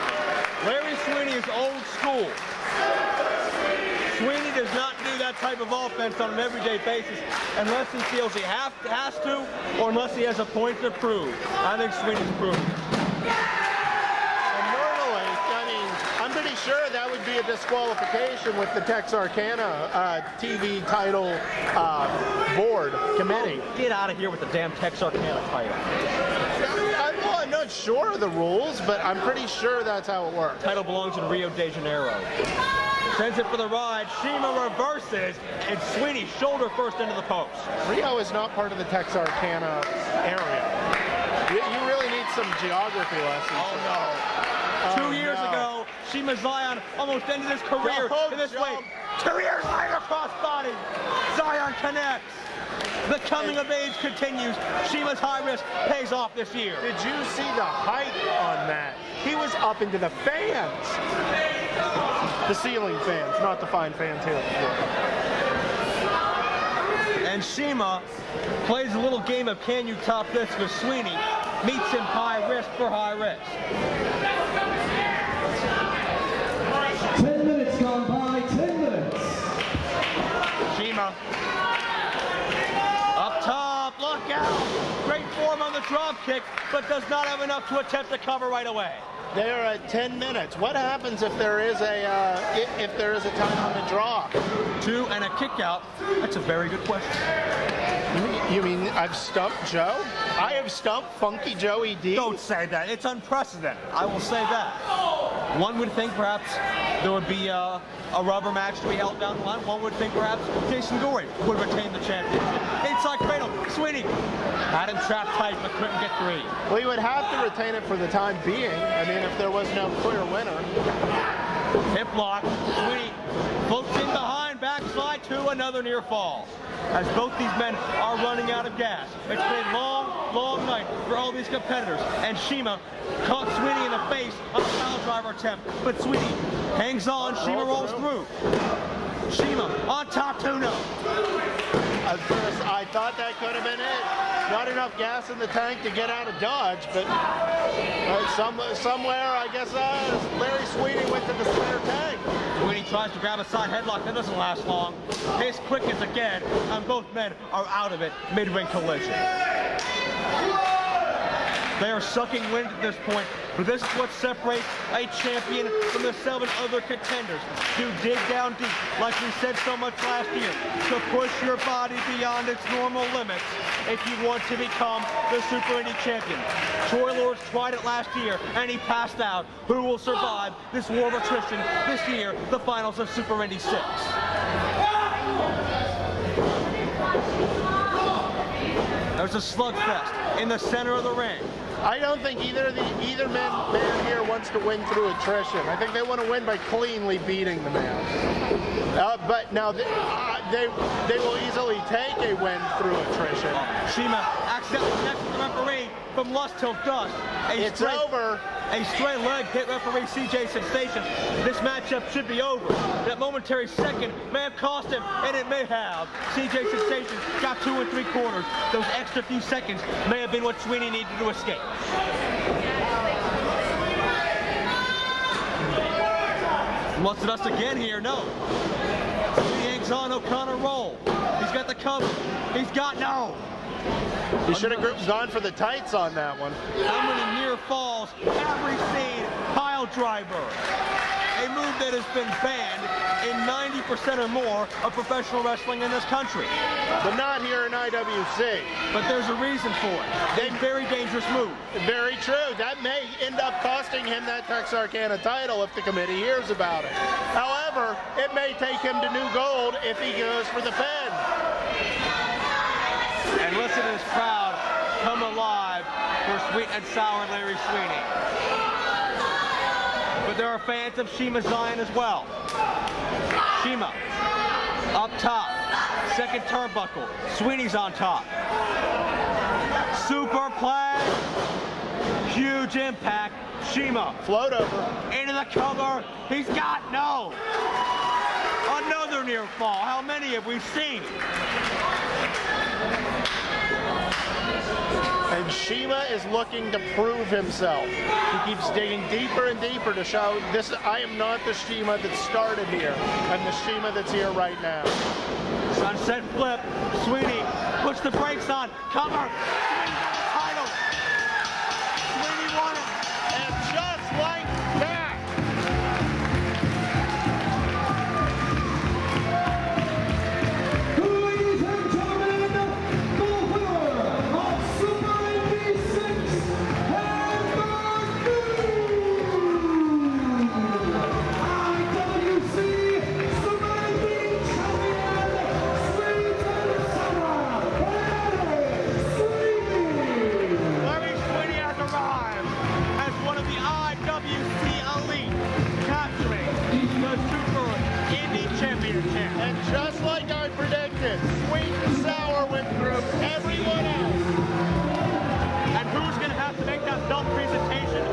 Larry Sweeney is old school. Sweeney does not do that type of offense on an everyday basis unless he feels he has to or unless he has a point to prove. I think Sweeney's proven. And normally, I'm pretty sure that would be a disqualification with the Texarkana TV title board committee. Get out of here with the damn Texarkana title. I'm not not sure of the rules, but I'm pretty sure that's how it works. Title belongs in Rio de Janeiro. Sends it for the ride. Shima reverses, and Sweeney shoulder first into the post. Rio is not part of the Texarkana area. You really need some geography lessons. Oh no. 2 years ago, Shima Xion almost ended his career in this way. 2 years later, crossbody. Xion connects. The coming of age continues. Shima's high risk pays off this year. Did you see the height on that? He was up into the fans. The ceiling fans, not the fine fans here. And Shima plays a little game of can you top this with Sweeney. Meets him high risk for high risk. 10 minutes gone by, 10 minutes. Shima. Up top, look out. Great form on the drop kick, but does not have enough to attempt to cover right away. They're at 10 minutes. What happens if there is a time on the draw? 2 and a kick out. That's a very good question. You mean I've stumped Joe? I have stumped Funky Joe E.D.? Don't say that. It's unprecedented. I will say that. One would think perhaps there would be a rubber match to be held down the line. One would think perhaps Jason Gory would retain the championship. Inside cradle, Sweeney had him trapped tight but couldn't get 3. Well, you would have to retain it for the time being. I mean, if there was no clear winner. Hip lock, Sweeney floats in behind, backslide to another near fall. As both these men are running out of gas. It's been a long, long night for all these competitors. And Shima caught Sweeney in the face on a pile driver attempt. But Sweeney hangs on, Shima rolls through. Shima on top 2-0. I thought that could have been it. Not enough gas in the tank to get out of Dodge, but somewhere, I guess, Larry Sweeney went to the center tank. Sweeney tries to grab a side headlock. That doesn't last long. Pace quickens again, and both men are out of it mid-ring collision. They are sucking wind at this point, but this is what separates a champion from the 7 other contenders. To dig down deep, like we said so much last year, to push your body beyond its normal limits if you want to become the Super Indy champion. Troy Lords tried it last year, and he passed out. Who will survive this war of attrition this year, the finals of Super Indy 6? There's a slugfest in the center of the ring. I don't think either man here wants to win through attrition. I think they want to win by cleanly beating the man. But now they will easily take a win through attrition. Shima accidentally connects with the referee from lust till dust. It's over. A straight leg hit referee CJ Sensation. This matchup should be over. That momentary second may have cost him, and it may have. CJ Sensation got 2 3/4. Those extra few seconds may have been what Sweeney needed to escape. Wants it us again here? No. He hangs on, O'Connor roll. He's got the cover. He's got no. He should have gone for the tights on that one. How many near falls have we seen? Pile driver. A move that has been banned in 90% or more of professional wrestling in this country. But not here in IWC. But there's a reason for it. A very dangerous move. Very true. That may end up costing him that Texarkana title if the committee hears about it. However, it may take him to new gold if he goes for the pin. And listen to this crowd come alive for Sweet and Sour Larry Sweeney. But there are fans of Shima Xion as well. Shima up top, second turnbuckle. Sweeney's on top. Superplex, huge impact. Shima float over into the cover. He's got no. Another near fall. How many have we seen? And Shima is looking to prove himself. He keeps digging deeper and deeper to show this. I am not the Shima that started here. I'm the Shima that's here right now. Sunset flip. Sweeney puts the brakes on. Cover. Title. Sweeney won it. And just like that. Ladies and gentlemen, the winner of Super Indy 6 and the IWC Elite capturing the Super Indy Championship. And just like I predicted, Sweet and Sour went through everyone else. And who's going to have to make that belt presentation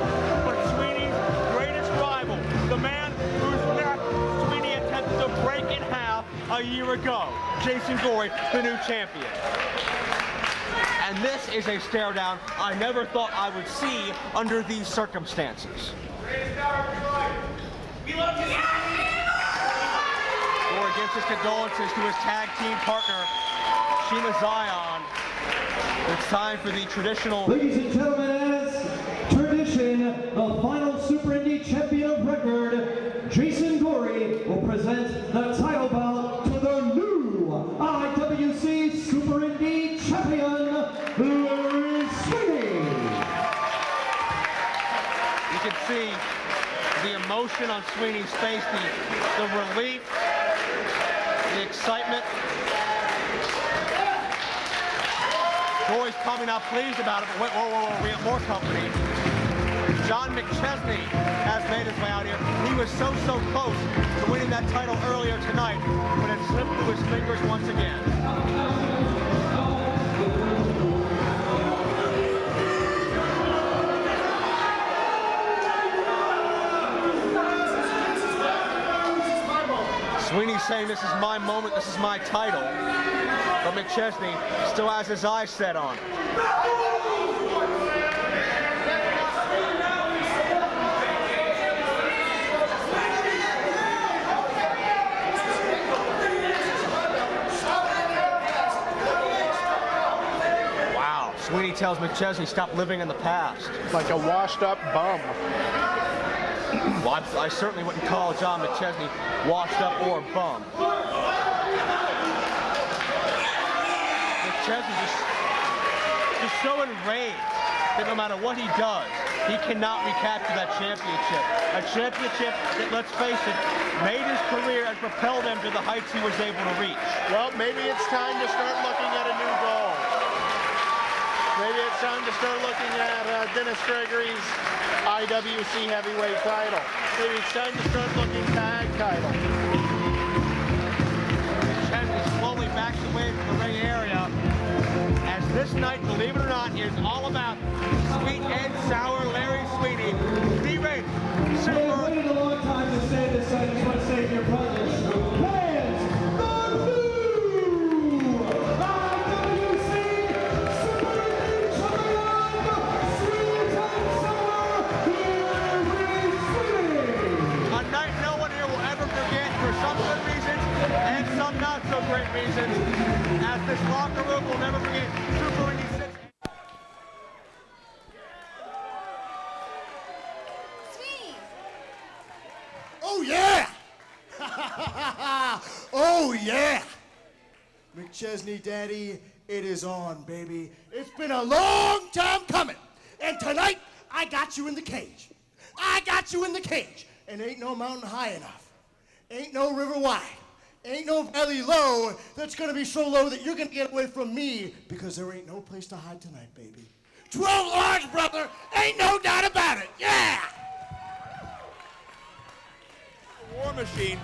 but Sweeney's greatest rival, the man whose neck Sweeney attempted to break in half a year ago, Jason Gory, the new champion. And this is a stare down I never thought I would see under these circumstances. Gory gives his condolences to his tag team partner, Shima Xion. It's time for the traditional... Ladies and gentlemen, as tradition, the final Super Indy champion of record, Jason Gory, will present the title bout to the new IWC Super Indy champion, Sweeney. You can see the emotion on Sweeney's face, the relief, the excitement. Gory's probably not pleased about it, but wait, whoa, we have more company. John McChesney has made his way out here. He was so close to winning that title earlier tonight, but it slipped through his fingers once again. Sweeney's saying this is my moment, this is my title. But McChesney still has his eyes set on it. Wow, Sweeney tells McChesney stop living in the past. Like a washed up bum. Well, I certainly wouldn't call John McChesney washed up or bum. McChesney just so enraged that no matter what he does, he cannot recapture that championship. A championship that, let's face it, made his career and propelled him to the heights he was able to reach. Well, maybe it's time to start looking at a new goal. Maybe it's time to start looking at Dennis Gregory's IWC heavyweight title. Maybe it's time to start looking tag title. McChesney slowly backs away from the ring area as this night, believe it or not, is all about sweet and sour Larry Sweeney. D-Rated, Super. I've waited a long time to say this, so I just want to save your presence. Fans, the new IWC Super Indy champion, a night no one here will ever forget for some good reasons and some not so great reasons, as this locker room will never forget Super Indy 6. Sweeney! Oh yeah! Oh yeah! McChesney Daddy, it is on, baby. It's been a long time coming. And tonight, I got you in the cage. I got you in the cage. And ain't no mountain high enough. Ain't no river wide. Ain't no valley low that's gonna be so low that you're gonna get away from me, because there ain't no place to hide tonight, baby. 12 large, brother. Ain't no doubt about it. Yeah! War Machine.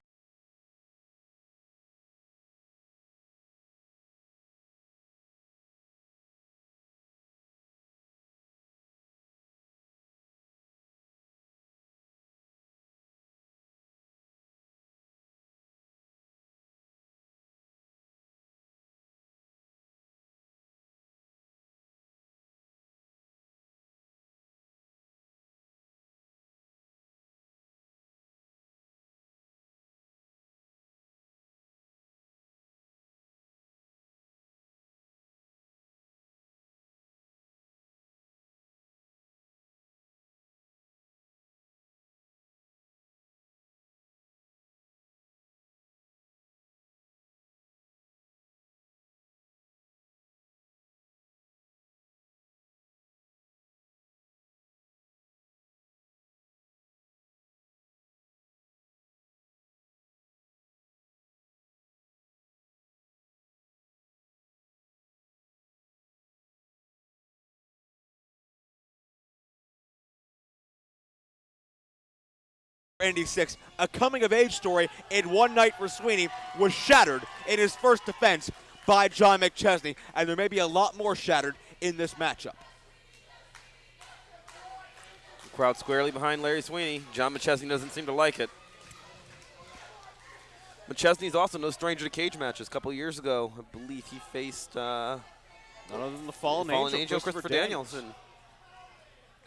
Indy 6, a coming-of-age story in one night for Sweeney, was shattered in his first defense by John McChesney, and there may be a lot more shattered in this matchup. Crowd squarely behind Larry Sweeney. John McChesney doesn't seem to like it. McChesney's also no stranger to cage matches. A couple years ago, I believe he faced none other than the Fallen Angel Christopher Daniels.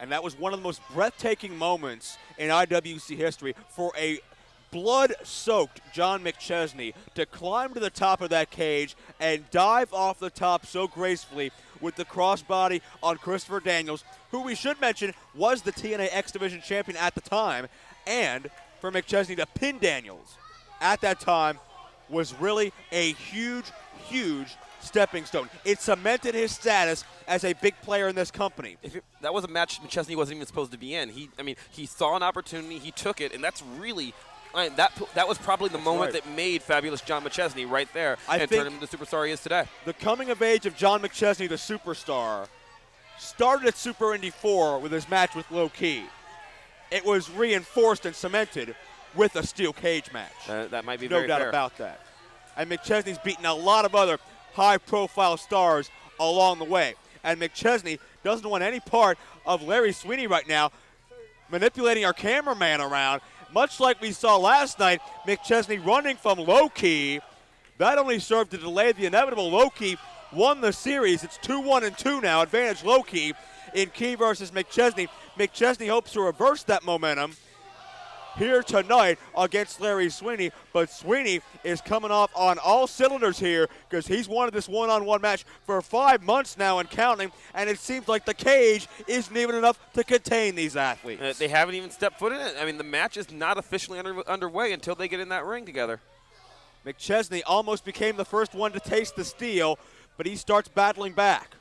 And that was one of the most breathtaking moments in IWC history for a blood-soaked John McChesney to climb to the top of that cage and dive off the top so gracefully with the crossbody on Christopher Daniels, who we should mention was the TNA X Division champion at the time, and for McChesney to pin Daniels at that time was really a huge, huge stepping stone. It cemented his status as a big player in this company. That was a match McChesney wasn't even supposed to be in. He saw an opportunity, he took it, and that's really that was probably the moment that made fabulous John McChesney right there and turned him into the superstar he is today. The coming of age of John McChesney, the superstar, started at Super Indy 4 with his match with Low Key. It was reinforced and cemented with a steel cage match. That might be no very doubt fair. about that. And McChesney's beaten a lot of other high-profile stars along the way. And McChesney doesn't want any part of Larry Sweeney right now manipulating our cameraman around. Much like we saw last night, McChesney running from Low Key. That only served to delay the inevitable. Low Key won the series. It's 2-1-2 now. Advantage Low Key in Key versus McChesney. McChesney hopes to reverse that momentum here tonight against Larry Sweeney, but Sweeney is coming off on all cylinders here because he's wanted this one-on-one match for 5 months now and counting, and it seems like the cage isn't even enough to contain these athletes. They haven't even stepped foot in it. I mean, the match is not officially underway until they get in that ring together. McChesney almost became the first one to taste the steel, but he starts battling back.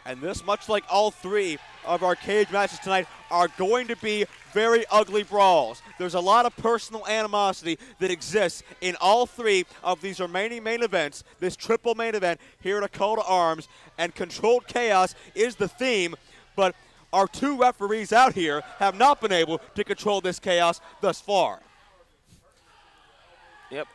And this, much like all three of our cage matches tonight, are going to be very ugly brawls. There's a lot of personal animosity that exists in all three of these remaining main events, this triple main event here at A Call to Arms, and controlled chaos is the theme, but our two referees out here have not been able to control this chaos thus far. Yep.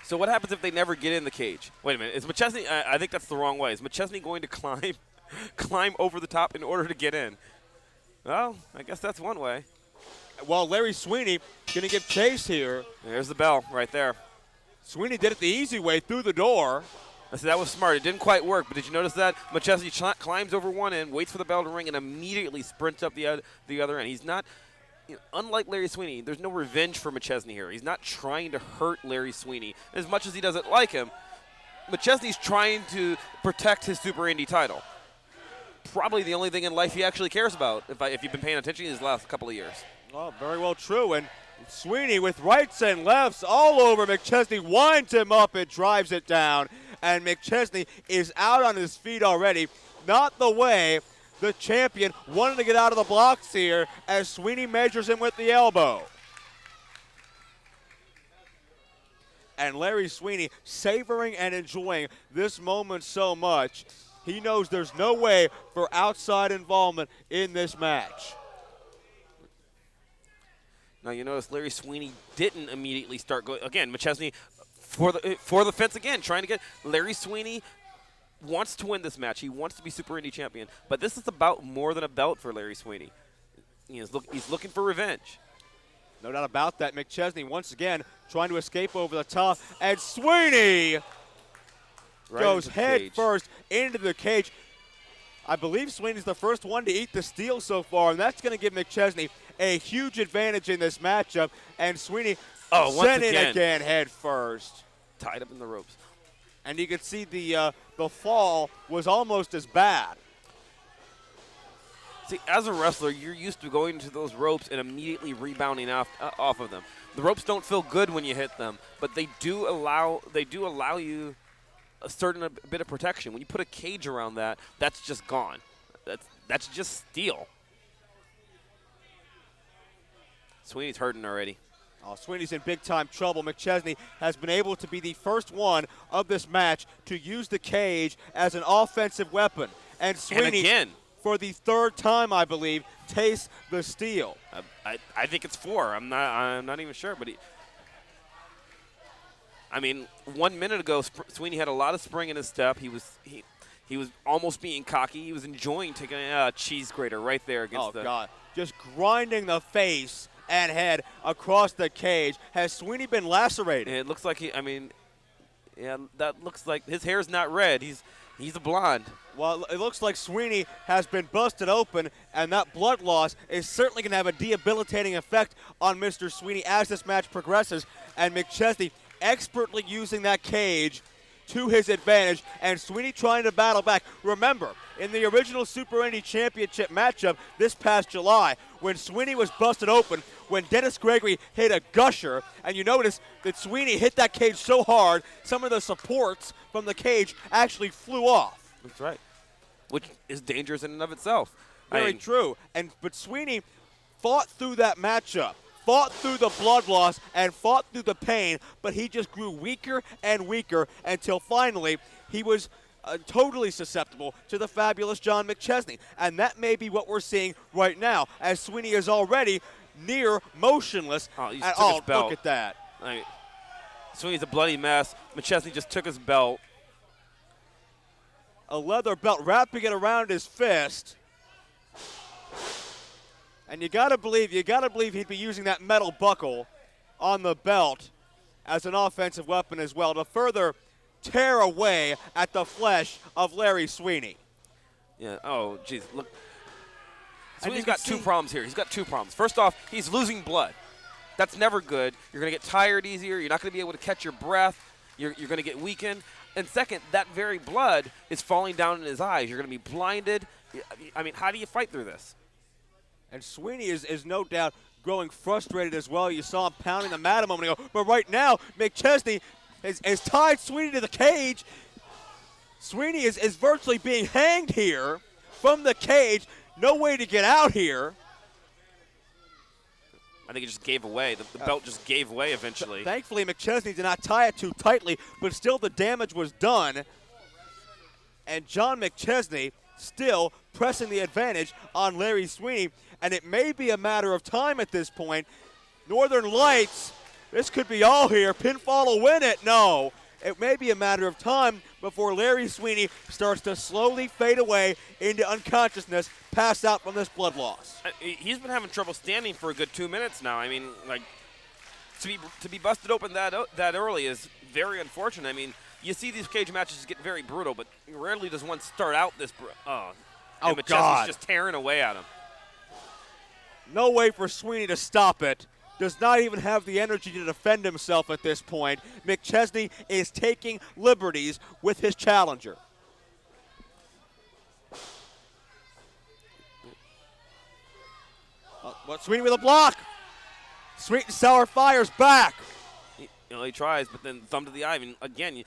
So what happens if they never get in the cage? Wait a minute. Is McChesney? I think that's the wrong way. Is McChesney going to climb over the top in order to get in? Well, I guess that's one way. Well, Larry Sweeney going to give chase here. There's the bell right there. Sweeney did it the easy way through the door. That was smart. It didn't quite work, but did you notice that? McChesney climbs over one end, waits for the bell to ring, and immediately sprints up the other end. He's not. Unlike Larry Sweeney, there's no revenge for McChesney here. He's not trying to hurt Larry Sweeney as much as he doesn't like him. McChesney's trying to protect his Super Indy title. Probably the only thing in life he actually cares about, if you've been paying attention these last couple of years. Well, very well true. And Sweeney with rights and lefts all over McChesney, winds him up and drives it down. And McChesney is out on his feet already. Not the way the champion wanted to get out of the blocks here as Sweeney measures him with the elbow. And Larry Sweeney savoring and enjoying this moment so much. He knows there's no way for outside involvement in this match. Now you notice Larry Sweeney didn't immediately start going. Again, McChesney for the fence again, trying to get Larry Sweeney wants to win this match. He wants to be Super Indy champion. But this is about more than a belt for Larry Sweeney. He's looking for revenge. No doubt about that. McChesney once again trying to escape over the top. And Sweeney goes head first into the cage. I believe Sweeney's the first one to eat the steel so far, and that's going to give McChesney a huge advantage in this matchup. And Sweeney sent in again head first. Tied up in the ropes. And you can see the fall was almost as bad. See, as a wrestler, you're used to going to those ropes and immediately rebounding off of them. The ropes don't feel good when you hit them, but they do allow you a certain bit of protection. When you put a cage around that, that's just gone. That's just steel. Sweeney's hurting already. Oh, Sweeney's in big-time trouble. McChesney has been able to be the first one of this match to use the cage as an offensive weapon. And Sweeney, for the third time, I believe, taste the steel. I think it's 4. I'm not even sure, but I mean, 1 minute ago, Sweeney had a lot of spring in his step. He was almost being cocky. He was enjoying taking a cheese grater right there against the. Oh, God. Just grinding the face and head across the cage. Has Sweeney been lacerated? It looks like yeah, that looks like his hair's not red. He's a blonde. Well, it looks like Sweeney has been busted open, and that blood loss is certainly going to have a debilitating effect on Mr. Sweeney as this match progresses. And McChesney expertly using that cage to his advantage, and Sweeney trying to battle back. Remember, in the original Super Indy Championship matchup this past July, when Sweeney was busted open, when Dennis Gregory hit a gusher, and you notice that Sweeney hit that cage so hard, some of the supports from the cage actually flew off. That's right, which is dangerous in and of itself. Very true. But Sweeney fought through that matchup, fought through the blood loss, and fought through the pain, but he just grew weaker and weaker until finally he was totally susceptible to the fabulous John McChesney. And that may be what we're seeing right now, as Sweeney is already near motionless. Look at that. Sweeney's a bloody mess. McChesney just took his belt. A leather belt, wrapping it around his fist. And you gotta believe he'd be using that metal buckle on the belt as an offensive weapon as well to further tear away at the flesh of Larry Sweeney. Yeah, oh, geez, look. Sweeney's got 2 problems here. He's got 2 problems. First off, he's losing blood. That's never good. You're going to get tired easier. You're not going to be able to catch your breath. You're going to get weakened. And second, that very blood is falling down in his eyes. You're going to be blinded. I mean, how do you fight through this? And Sweeney is no doubt growing frustrated as well. You saw him pounding the mat a moment ago. But right now, McChesney has tied Sweeney to the cage. Sweeney is virtually being hanged here from the cage. No way to get out here. I think it just gave away. The belt just gave way eventually. Thankfully, McChesney did not tie it too tightly, but still the damage was done. And John McChesney still pressing the advantage on Larry Sweeney. And it may be a matter of time at this point. Northern Lights, this could be all here. Pinfall will win it. No. It may be a matter of time before Larry Sweeney starts to slowly fade away into unconsciousness, pass out from this blood loss. He's been having trouble standing for a good 2 minutes now. I mean, like, to be busted open that early is very unfortunate. I mean, you see these cage matches get very brutal, but rarely does one start out this brutal. God. Just tearing away at him. No way for Sweeney to stop it. Does not even have the energy to defend himself at this point. McChesney is taking liberties with his challenger. Sweeney with a block. Sweet and sour fires back. He tries, but then thumb to the eye. I mean, again,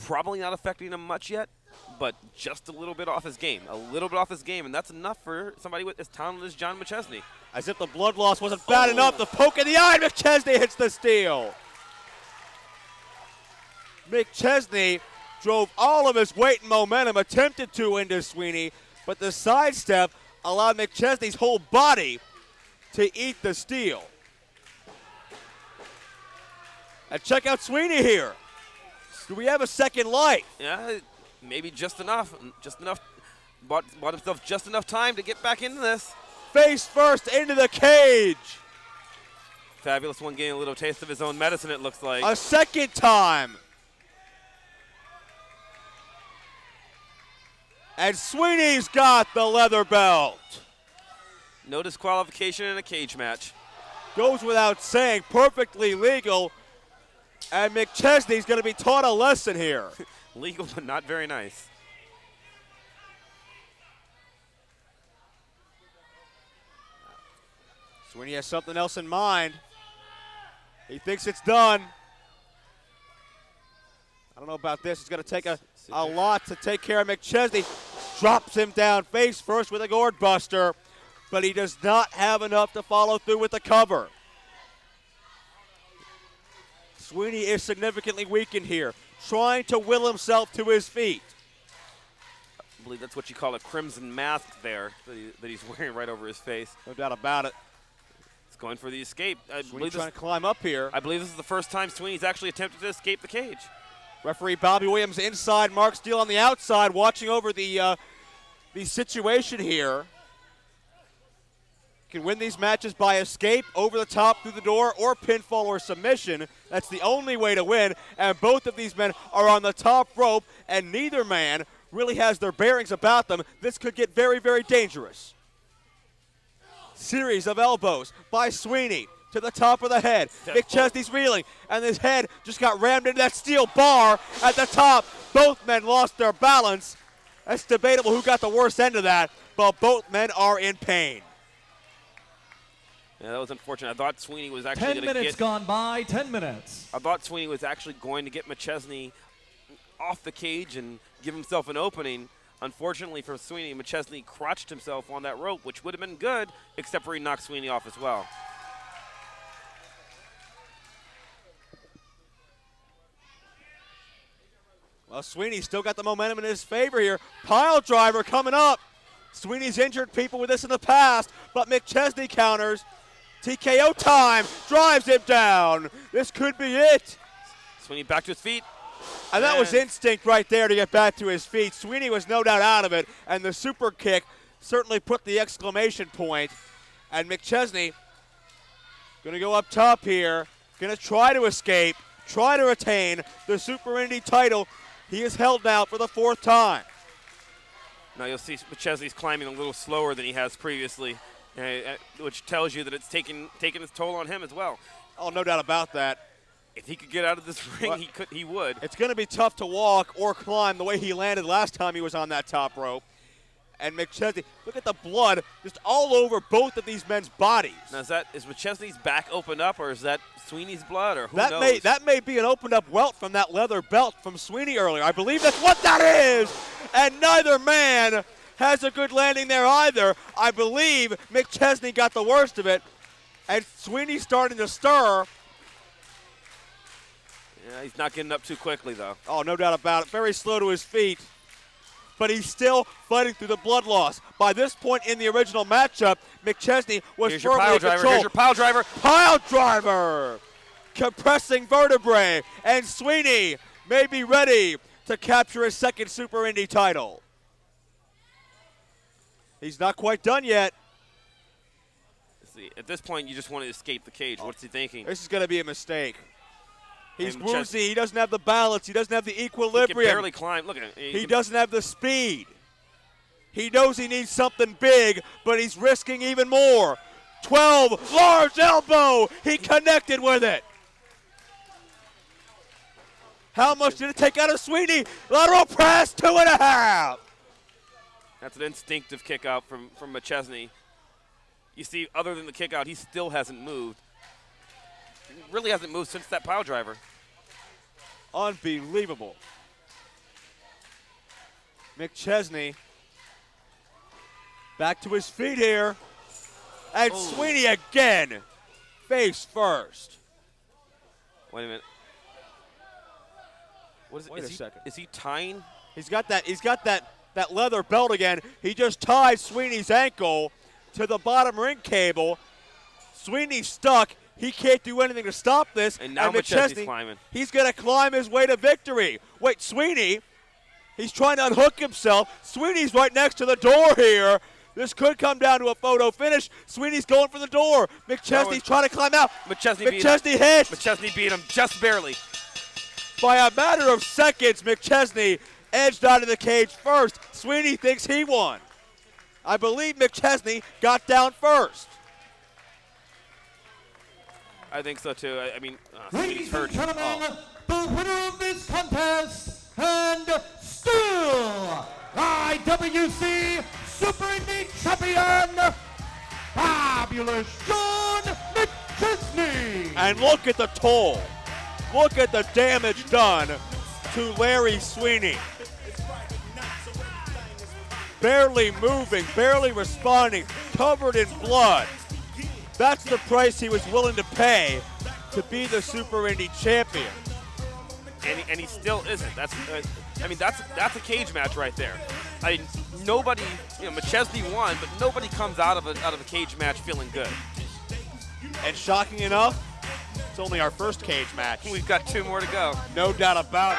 probably not affecting him much yet, but just a little bit off his game. A little bit off his game, and that's enough for somebody with as talented as John McChesney. As if the blood loss wasn't bad enough. The poke in the eye. McChesney hits the steel. McChesney drove all of his weight and momentum, attempted to into Sweeney, but the sidestep allowed McChesney's whole body to eat the steel. And check out Sweeney here. Do we have a second life? Yeah, maybe just enough. Just enough. Bought himself just enough time to get back into this. Face first into the cage. Fabulous One getting a little taste of his own medicine, it looks like. A second time. And Sweeney's got the leather belt. No disqualification in a cage match. Goes without saying, perfectly legal. And McChesney's going to be taught a lesson here. Legal, but not very nice. Sweeney has something else in mind. He thinks it's done. I don't know about this. It's going to take a lot to take care of McChesney. Drops him down face first with a gourd buster, but he does not have enough to follow through with the cover. Sweeney is significantly weakened here, trying to will himself to his feet. believe that's what you call a crimson mask there that he's wearing right over his face. No doubt about it. He's going for the escape. Sweeney trying to climb up here. I believe this is the first time Sweeney's actually attempted to escape the cage. Referee Bobby Williams inside, Mark Steele on the outside, watching over the situation here. Can win these matches by escape, over the top, through the door, or pinfall or submission. That's the only way to win, and both of these men are on the top rope, and neither man really has their bearings about them. This could get very, very dangerous. Series of elbows by Sweeney to the top of the head. McChesney's reeling, and his head just got rammed into that steel bar at the top. Both men lost their balance. That's debatable who got the worst end of that, but both men are in pain. Yeah, that was unfortunate. I thought Sweeney was actually going to get... 10 minutes gone by, 10 minutes. I thought Sweeney was actually going to get McChesney off the cage and give himself an opening. Unfortunately for Sweeney, McChesney crotched himself on that rope, which would have been good, except for he knocked Sweeney off as well. Well, Sweeney still got the momentum in his favor here. Pile driver coming up. Sweeney's injured people with this in the past, but McChesney counters. TKO time, drives him down. This could be it. Sweeney back to his feet. And that was instinct right there to get back to his feet. Sweeney was no doubt out of it, and the super kick certainly put the exclamation point. And McChesney going to go up top here, going to try to escape, try to retain the Super Indy title. He is held now for the 4th time. Now you'll see McChesney's climbing a little slower than he has previously, which tells you that it's taking its toll on him as well. Oh, no doubt about that. If he could get out of this ring, he would. It's going to be tough to walk or climb the way he landed last time he was on that top rope. And McChesney, look at the blood just all over both of these men's bodies. Now is McChesney's back opened up, or is that Sweeney's blood, or who knows? That may be an opened up welt from that leather belt from Sweeney earlier. I believe that's what that is. And neither man has a good landing there either. I believe McChesney got the worst of it. And Sweeney's starting to stir. Yeah, he's not getting up too quickly, though. Oh, no doubt about it. Very slow to his feet. But he's still fighting through the blood loss. By this point in the original matchup, McChesney was firmly in control. Here's your pile driver. Pile driver! Compressing vertebrae. And Sweeney may be ready to capture his 2nd Super Indy title. He's not quite done yet. See, at this point, you just want to escape the cage. What's he thinking? This is going to be a mistake. He's woozy. He doesn't have the balance. He doesn't have the equilibrium. He can barely climb. Look at him. He doesn't have the speed. He knows he needs something big, but he's risking even more. 12, large elbow. He connected with it. How much did it take out of Sweeney? Lateral press, 2.5. That's an instinctive kick out from McChesney. You see, other than the kick out, he still hasn't moved. He really hasn't moved since that pile driver. Unbelievable. McChesney back to his feet here. And Sweeney again, face first. Wait a minute. What is it? Wait a second. Is he tying? He's got that leather belt again. He just tied Sweeney's ankle to the bottom ring cable. Sweeney's stuck. He can't do anything to stop this. And now McChesney's climbing. He's going to climb his way to victory. Wait, Sweeney, he's trying to unhook himself. Sweeney's right next to the door here. This could come down to a photo finish. Sweeney's going for the door. McChesney's trying to climb out. McChesney hit. McChesney beat him just barely. By a matter of seconds, McChesney edged out of the cage first. Sweeney thinks he won. I believe McChesney got down first. I think so, too. I mean, Ladies hurt. and gentlemen, the winner of this contest and still IWC Super Indy Champion, Fabulous John McChesney. And look at the toll. Look at the damage done to Larry Sweeney. Barely moving, barely responding, covered in blood. That's the price he was willing to pay to be the Super Indy champion. And he still isn't. That's a cage match right there. Nobody, McChesney won, but nobody comes out of a cage match feeling good. And shocking enough, it's only our first cage match. We've got 2 more to go. No doubt about it.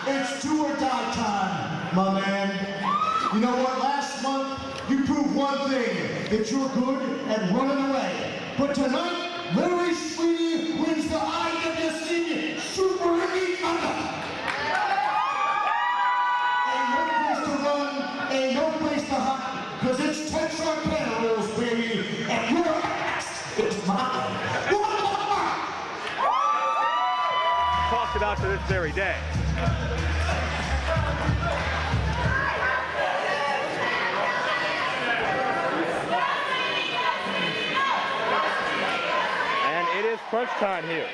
It's do or die time, my man. You know what? Last month, you proved one thing, that you're good at running away. But tonight, Larry Sweeney wins the IWC Super Indy Under. Ain't no place to run, ain't no place to hide, because it's Texarkana rules, baby, and your ass is mine. Talked about to this very day. And it is crunch time here.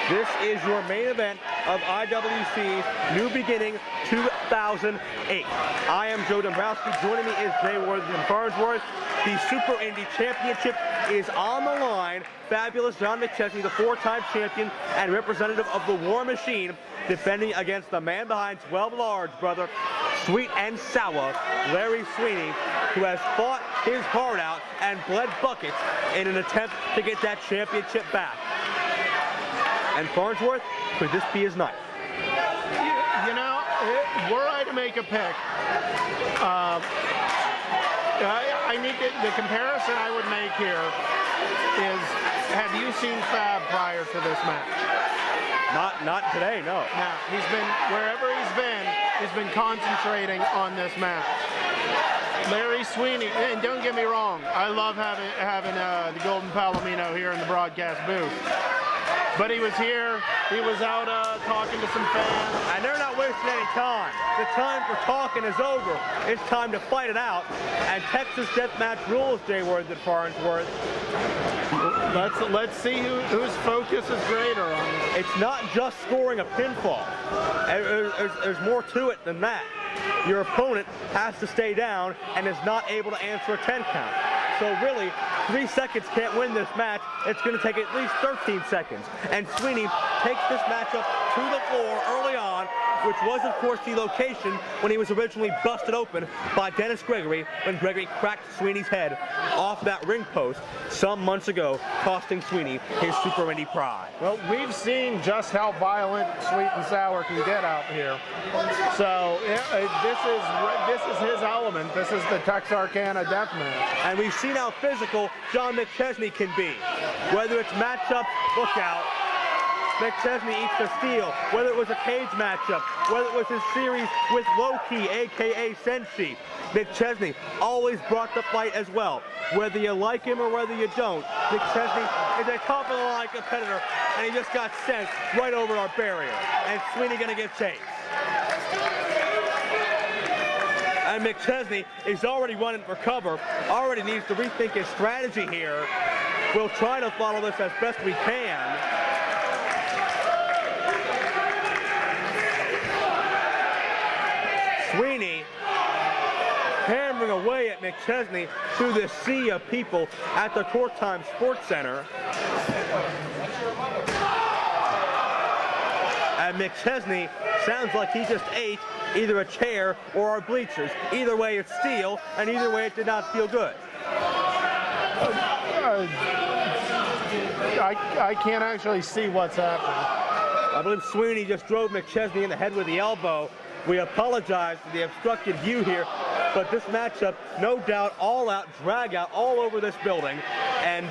This is your main event of IWC's New Beginning 2008. I am Joe Dombrowski. Joining me is Jay Worthington Farnsworth. The Super Indy Championship is on the line. Fabulous John McChesney, the 4-time champion and representative of the War Machine, defending against the man behind 12 large, brother, sweet and sour, Larry Sweeney, who has fought his heart out and bled buckets in an attempt to get that championship back. And Farnsworth, could this be his night? You know, were I to make a pick, I need the comparison I would make here is, have you seen Fab prior to this match? Not today, no. No, he's been, wherever he's been concentrating on this match. Larry Sweeney, and don't get me wrong, I love having the Golden Palomino here in the broadcast booth. But he was here, he was out talking to some fans. And they're not wasting any time. The time for talking is over. It's time to fight it out. And Texas Deathmatch rules, Jay Worthington Farnsworth. Let's see whose focus is greater on this. It's not just scoring a pinfall. There's more to it than that. Your opponent has to stay down and is not able to answer a 10 count. So really, 3 seconds can't win this match. It's going to take at least 13 seconds. And Sweeney takes this matchup to the floor early on, which was, of course, the location when he was originally busted open by Dennis Gregory when Gregory cracked Sweeney's head off that ring post some months ago, costing Sweeney his Super Indy pride. Well, we've seen just how violent Sweet and Sour can get out here. So this is his element. This is the Texarkana Deathmatch. And we've seen how physical John McChesney can be. Whether it's matchup, look out. McChesney eats the steel, whether it was a cage matchup, whether it was his series with Low-Key, a.k.a. Senshi. McChesney always brought the fight as well. Whether you like him or whether you don't, McChesney is a top-of-the-line competitor, and he just got sent right over our barrier. And Sweeney gonna get chased. And McChesney is already running for cover, already needs to rethink his strategy here. We'll try to follow this as best we can. Sweeney hammering away at McChesney through the sea of people at the Court Time Sports Center. And McChesney sounds like he just ate either a chair or our bleachers. Either way, it's steel, and either way, it did not feel good. I can't actually see what's happening. I believe Sweeney just drove McChesney in the head with the elbow. We apologize for the obstructed view here, but this matchup, no doubt, all out, drag out all over this building. And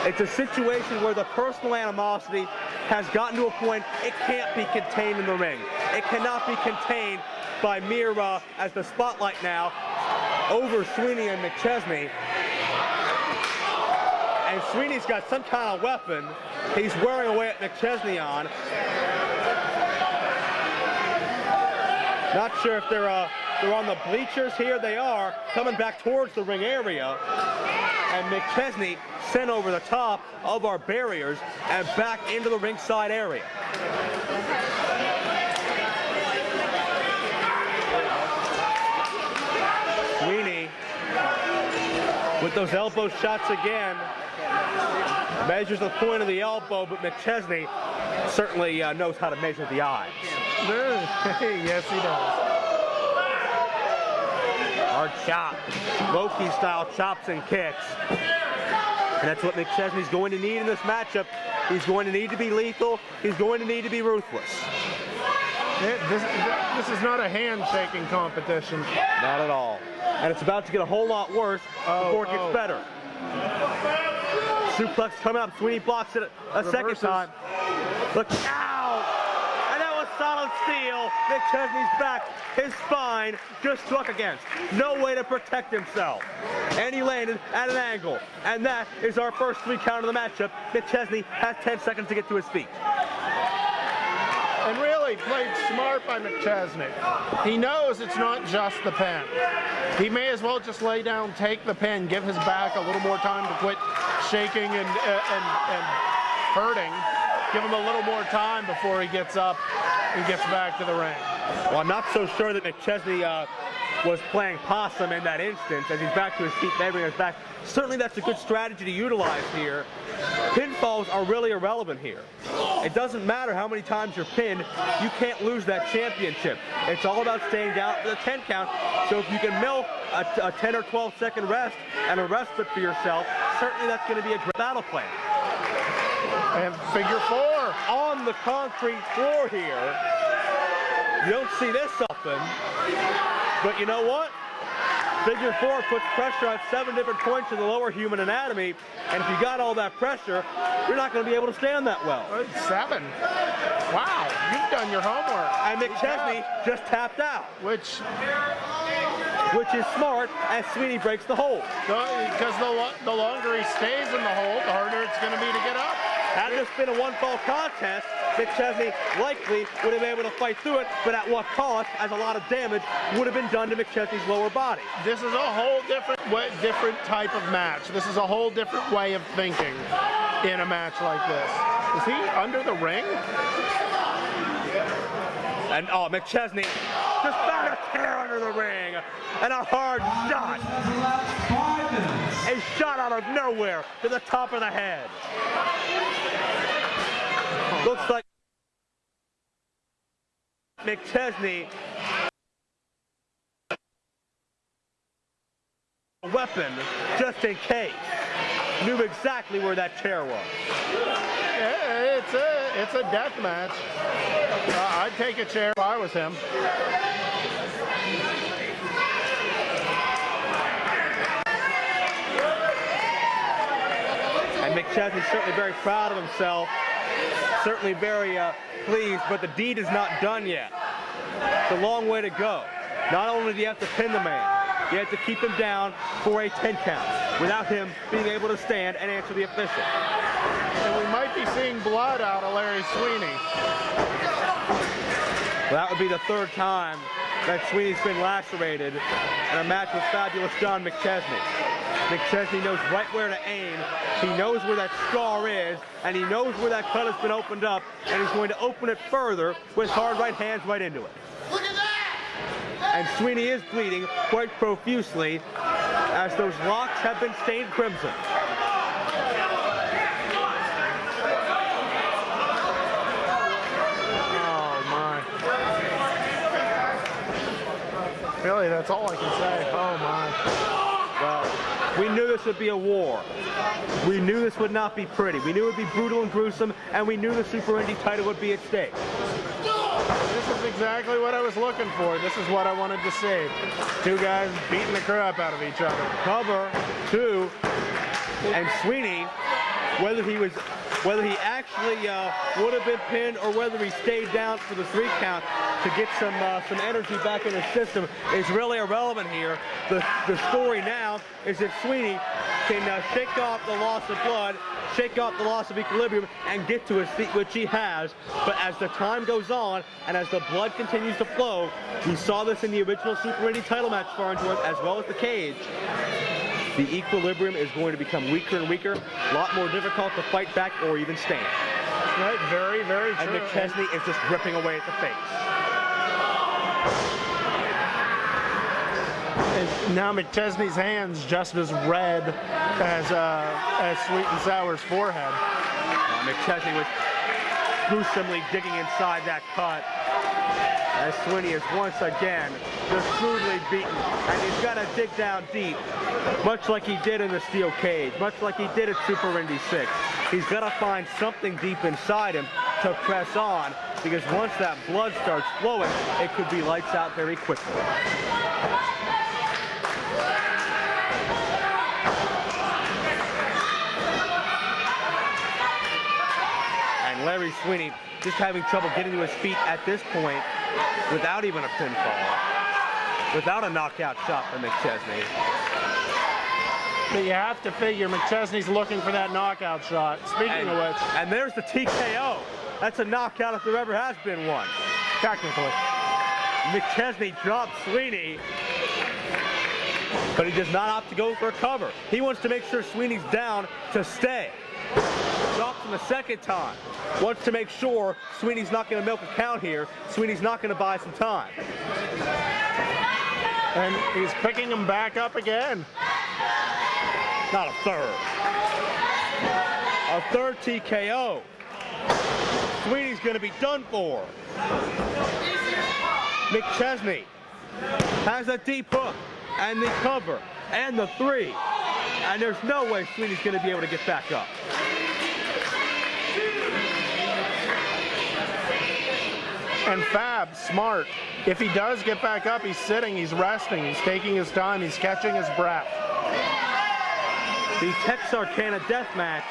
it's a situation where the personal animosity has gotten to a point it can't be contained in the ring. It cannot be contained by mere, as the spotlight now, over Sweeney and McChesney. And Sweeney's got some kind of weapon he's wearing away at McChesney on. Not sure if they're on the bleachers here. They are coming back towards the ring area. And McChesney sent over the top of our barriers and back into the ringside area. Sweeney with those elbow shots again. Measures the point of the elbow, but McChesney certainly knows how to measure the odds. Yes, he does. Hard chop. Low-key style chops and kicks. And that's what McChesney's going to need in this matchup. He's going to need to be lethal. He's going to need to be ruthless. This is not a handshaking competition. Not at all. And it's about to get a whole lot worse before it gets better. Suplex coming up. Sweeney blocks it a second time. Look out! And that was solid steel. McChesney's back. His spine just struck against. No way to protect himself. And he landed at an angle. And that is our first 3 count of the matchup. McChesney has 10 seconds to get to his feet. And really played smart by McChesney. He knows it's not just the pin. He may as well just lay down, take the pin, give his back a little more time to quit shaking and hurting. Give him a little more time before he gets up and gets back to the ring. Well, I'm not so sure that McChesney was playing possum in that instance as he's back to his feet, measuring his back. Certainly that's a good strategy to utilize here. Pinfalls are really irrelevant here. It doesn't matter how many times you're pinned, you can't lose that championship. It's all about staying down for the 10 count. So if you can milk a 10 or 12 second rest and a respite for yourself, certainly that's going to be a great battle plan. And figure 4 on the concrete floor here. You don't see this often, but you know what? Figure 4 puts pressure on 7 different points of the lower human anatomy, and if you got all that pressure, you're not going to be able to stand that well. 7. Wow, you've done your homework. And McChesney just tapped out. Which is smart as Sweeney breaks the hold. Because the longer he stays in the hold, the harder it's going to be to get up. Had this been a 1-fall contest, McChesney likely would have been able to fight through it, but at what cost, as a lot of damage would have been done to McChesney's lower body. This is a whole different type of match. This is a whole different way of thinking in a match like this. Is he under the ring? And McChesney just found a tear under the ring, and a hard shot. A shot out of nowhere to the top of the head. Looks like McChesney a weapon just in case. Knew exactly where that chair was. Yeah, it's a death match. I'd take a chair if I was him. And McChesney's certainly very proud of himself. Certainly very pleased, but the deed is not done yet. It's a long way to go. Not only do you have to pin the man, you have to keep him down for a 10 count without him being able to stand and answer the official. And we might be seeing blood out of Larry Sweeney. Well, that would be the 3rd time that Sweeney's been lacerated in a match with fabulous John McChesney. McChesney knows right where to aim. He knows where that scar is, and he knows where that cut has been opened up, and he's going to open it further with hard right hands right into it. Look at that! And Sweeney is bleeding quite profusely as those locks have been stained crimson. Oh my. Really, that's all I can say. Oh my. Well, we knew this would be a war. We knew this would not be pretty. We knew it would be brutal and gruesome, and we knew the Super Indy title would be at stake. This is exactly what I was looking for. This is what I wanted to see. 2 guys beating the crap out of each other. Cover 2, and Sweeney, whether he actually would have been pinned or whether he stayed down for the 3 count to get some energy back in his system is really irrelevant here. The story now is that Sweeney can shake off the loss of blood, shake off the loss of equilibrium, and get to his feet, which he has. But as the time goes on and as the blood continues to flow, we saw this in the original Super Indy title match, Farnsworth, as well as the cage. The equilibrium is going to become weaker and weaker, a lot more difficult to fight back or even stand. Right, very, very true. And McChesney is just ripping away at the face. And now McChesney's hand's just as red as Sweet and Sour's forehead. gruesomely digging inside that cut. As Sweeney is once again just crudely beaten, and he's got to dig down deep, much like he did in the steel cage, much like he did at Super Indy 6. He's got to find something deep inside him to press on, because once that blood starts flowing, it could be lights out very quickly. And Larry Sweeney just having trouble getting to his feet at this point without even a pinfall, without a knockout shot from McChesney. But you have to figure McChesney's looking for that knockout shot. Speaking of which. And there's the TKO. That's a knockout if there ever has been one. Technically. McChesney drops Sweeney, but he does not opt to go for a cover. He wants to make sure Sweeney's down to stay. Drops him a second time. Wants to make sure Sweeney's not going to milk a count here. Sweeney's not going to buy some time. And he's picking him back up again. Not a third. A third TKO. Sweeney's going to be done for. McChesney has a deep hook and the cover and the 3. And there's no way Sweeney's going to be able to get back up. And Fab, smart. If he does get back up, he's sitting, he's resting, he's taking his time, he's catching his breath. The Texarkana Deathmatch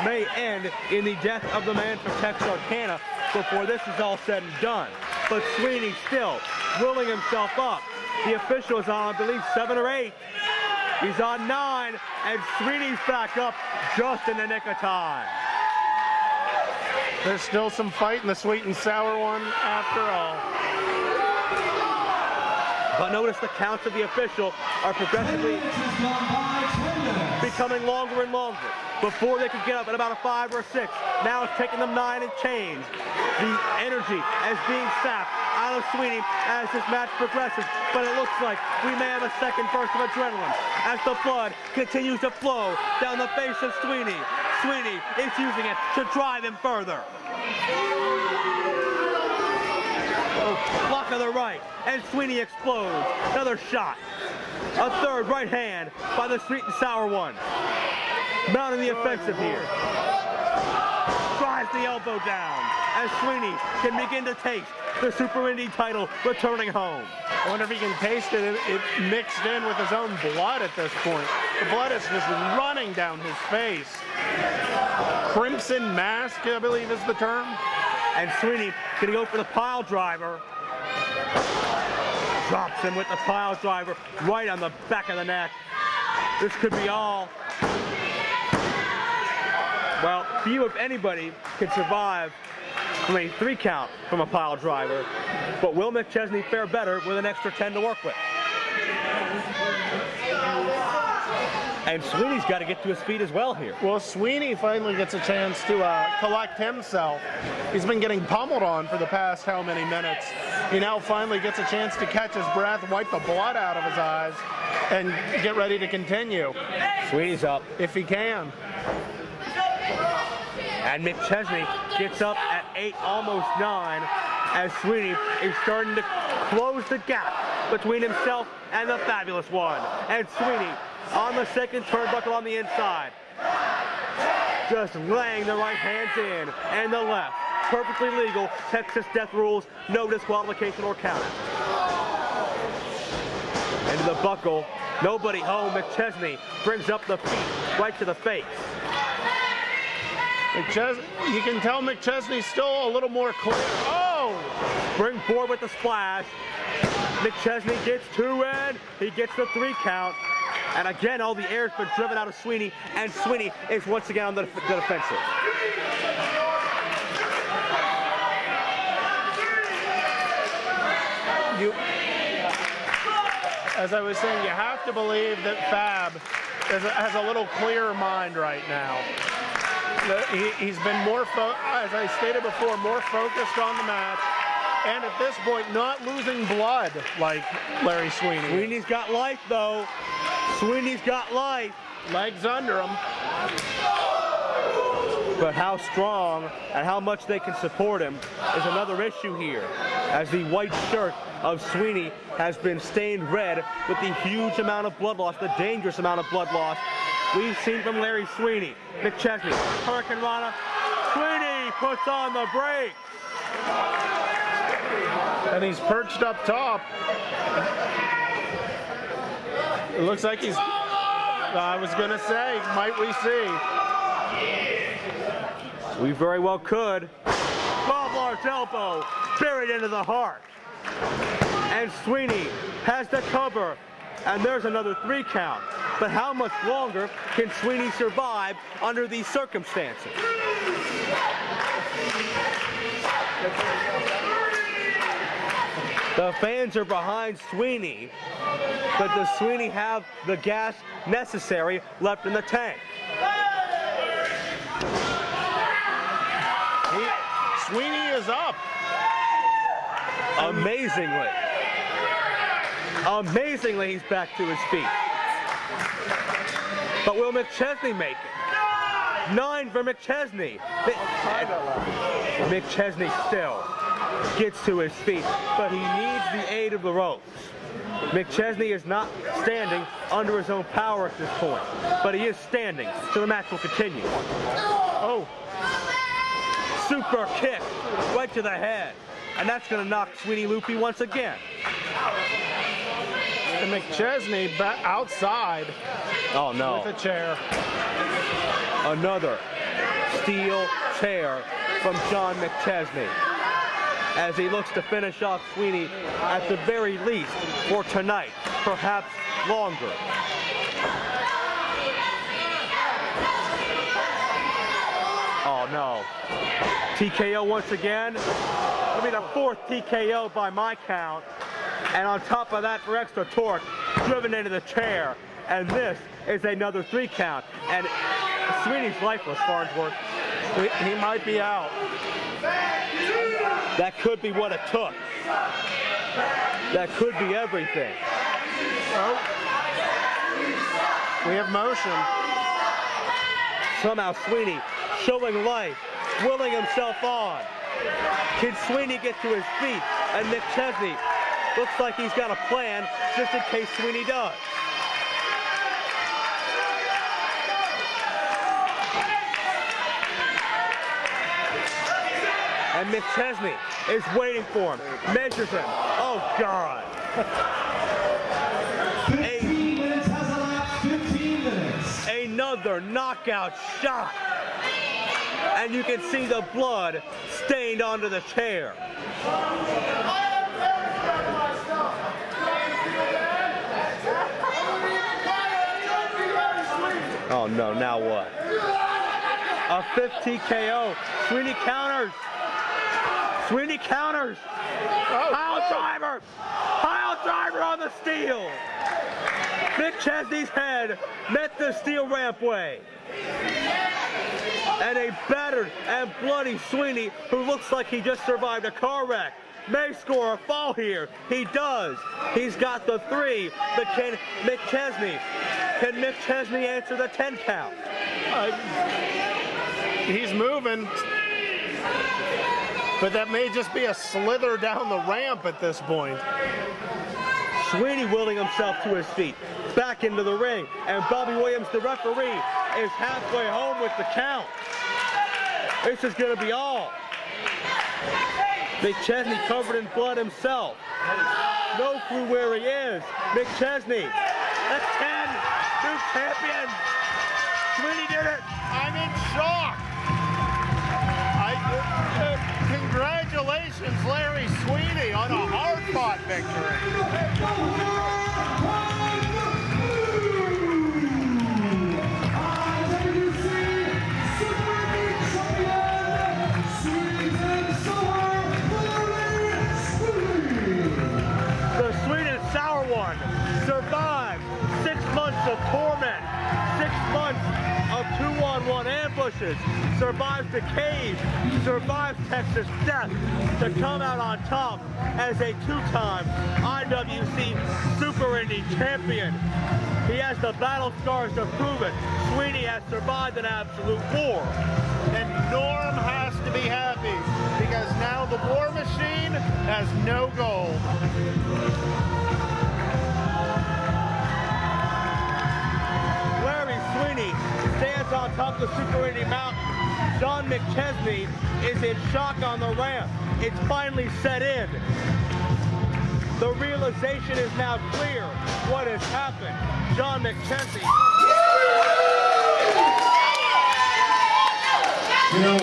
may end in the death of the man from Texarkana before this is all said and done. But Sweeney still willing himself up. The official is on, I believe, 7 or 8. He's on 9, and Sweeney's back up just in the nick of time. There's still some fight in the sweet and sour one after all. But notice the counts of the official are progressively becoming longer and longer. Before they could get up at about a 5 or a 6. Now it's taking them 9 and change. The energy is being sapped out of Sweeney as this match progresses. But it looks like we may have a second burst of adrenaline as the blood continues to flow down the face of Sweeney. Sweeney is using it to drive him further. Oh, block of the right, and Sweeney explodes. Another shot. A third right hand by the sweet and sour one. Mounting the offensive here. Drives the elbow down as Sweeney can begin to taste the Super Indy title returning home. I wonder if he can taste it. It mixed in with his own blood at this point. The blood is just running down his face. Crimson mask, I believe is the term. And Sweeney gonna go for the pile driver. Drops him with the pile driver right on the back of the neck. This could be all. Well, few if anybody can survive from a 3 count from a pile driver, but will McChesney fare better with an extra 10 to work with? And Sweeney's got to get to his feet as well here. Well, Sweeney finally gets a chance to collect himself. He's been getting pummeled on for the past how many minutes. He now finally gets a chance to catch his breath, wipe the blood out of his eyes, and get ready to continue. Sweeney's up. If he can. And McChesney gets up at 8, almost 9, as Sweeney is starting to close the gap between himself and the fabulous one. And Sweeney on the second turnbuckle on the inside. Just laying the right hands in and the left. Perfectly legal, Texas death rules, no disqualification or counter. Into the buckle, nobody home. McChesney brings up the feet right to the face. You can tell McChesney's still a little more clear. Oh! Spring forward with the splash. McChesney gets 2 in. He gets the 3 count. And again, all the air has been driven out of Sweeney, and Sweeney is once again on the defensive. As I was saying, you have to believe that Fab has a little clearer mind right now. He's been more, as I stated before, more focused on the match, and at this point, not losing blood like Larry Sweeney. Sweeney's got life, though. Sweeney's got life. Legs under him. But how strong and how much they can support him is another issue here, as the white shirt of Sweeney has been stained red with the huge amount of blood loss, the dangerous amount of blood loss we've seen from Larry Sweeney. McChesney, Hurricane Rana, Sweeney puts on the brakes. And he's perched up top. It looks like he's, I was gonna say, might we see? We very well could. Bob elbow buried into the heart. And Sweeney has the cover. And there's another 3 count. But how much longer can Sweeney survive under these circumstances? The fans are behind Sweeney, but does Sweeney have the gas necessary left in the tank? Sweeney is up. Amazingly. Amazingly, he's back to his feet. But will McChesney make it? 9 for McChesney. McChesney still gets to his feet, but he needs the aid of the ropes. McChesney is not standing under his own power at this point, but he is standing, so the match will continue. Oh, super kick right to the head, and that's going to knock Sweeney loopy once again. And McChesney outside. Oh no. With a chair. Another steel chair from John McChesney as he looks to finish off Sweeney at the very least for tonight, perhaps longer. Oh no. TKO once again. It'll be the 4th TKO by my count. And on top of that, for extra torque, driven into the chair. And this is another 3 count. And Sweeney's lifeless, Farnsworth. He might be out. That could be what it took. That could be everything. Oh. We have motion. Somehow Sweeney showing life, willing himself on. Can Sweeney get to his feet? And McChesney looks like he's got a plan just in case Sweeney does. And McChesney is waiting for him, measures him. Oh, God. 15 minutes has elapsed, 15 minutes. Another knockout shot. And you can see the blood stained onto the chair. Oh no, now what? A 5th TKO. Sweeney counters. Sweeney counters. Pile driver. Pile driver on the steel. McChesney's head met the steel rampway. And a battered and bloody Sweeney, who looks like he just survived a car wreck, may score a fall here. He does. He's got the 3, but can McChesney answer the 10 count? He's moving, but that may just be a slither down the ramp at this point. Sweeney willing himself to his feet, back into the ring, and Bobby Williams, the referee, is halfway home with the count. This is going to be all. McChesney covered in blood himself. No clue where he is. McChesney, that's 10, new champion. Sweeney did it. I'm in shock. Congratulations, Larry Sweeney, on a hard-fought victory. Survived 6 months of torment, 6 months of 2-on-1 ambushes, survives the cage, survives Texas death to come out on top as a 2-time IWC Super Indy champion. He has the battle scars to prove it. Sweeney has survived an absolute war. and Norm has to be happy because now the War Machine has no gold. Larry Sweeney stands on top of the Super Indy Mountain. John McChesney is in shock on the ramp. It's finally set in. The realization is now clear what has happened. John McChesney. You know,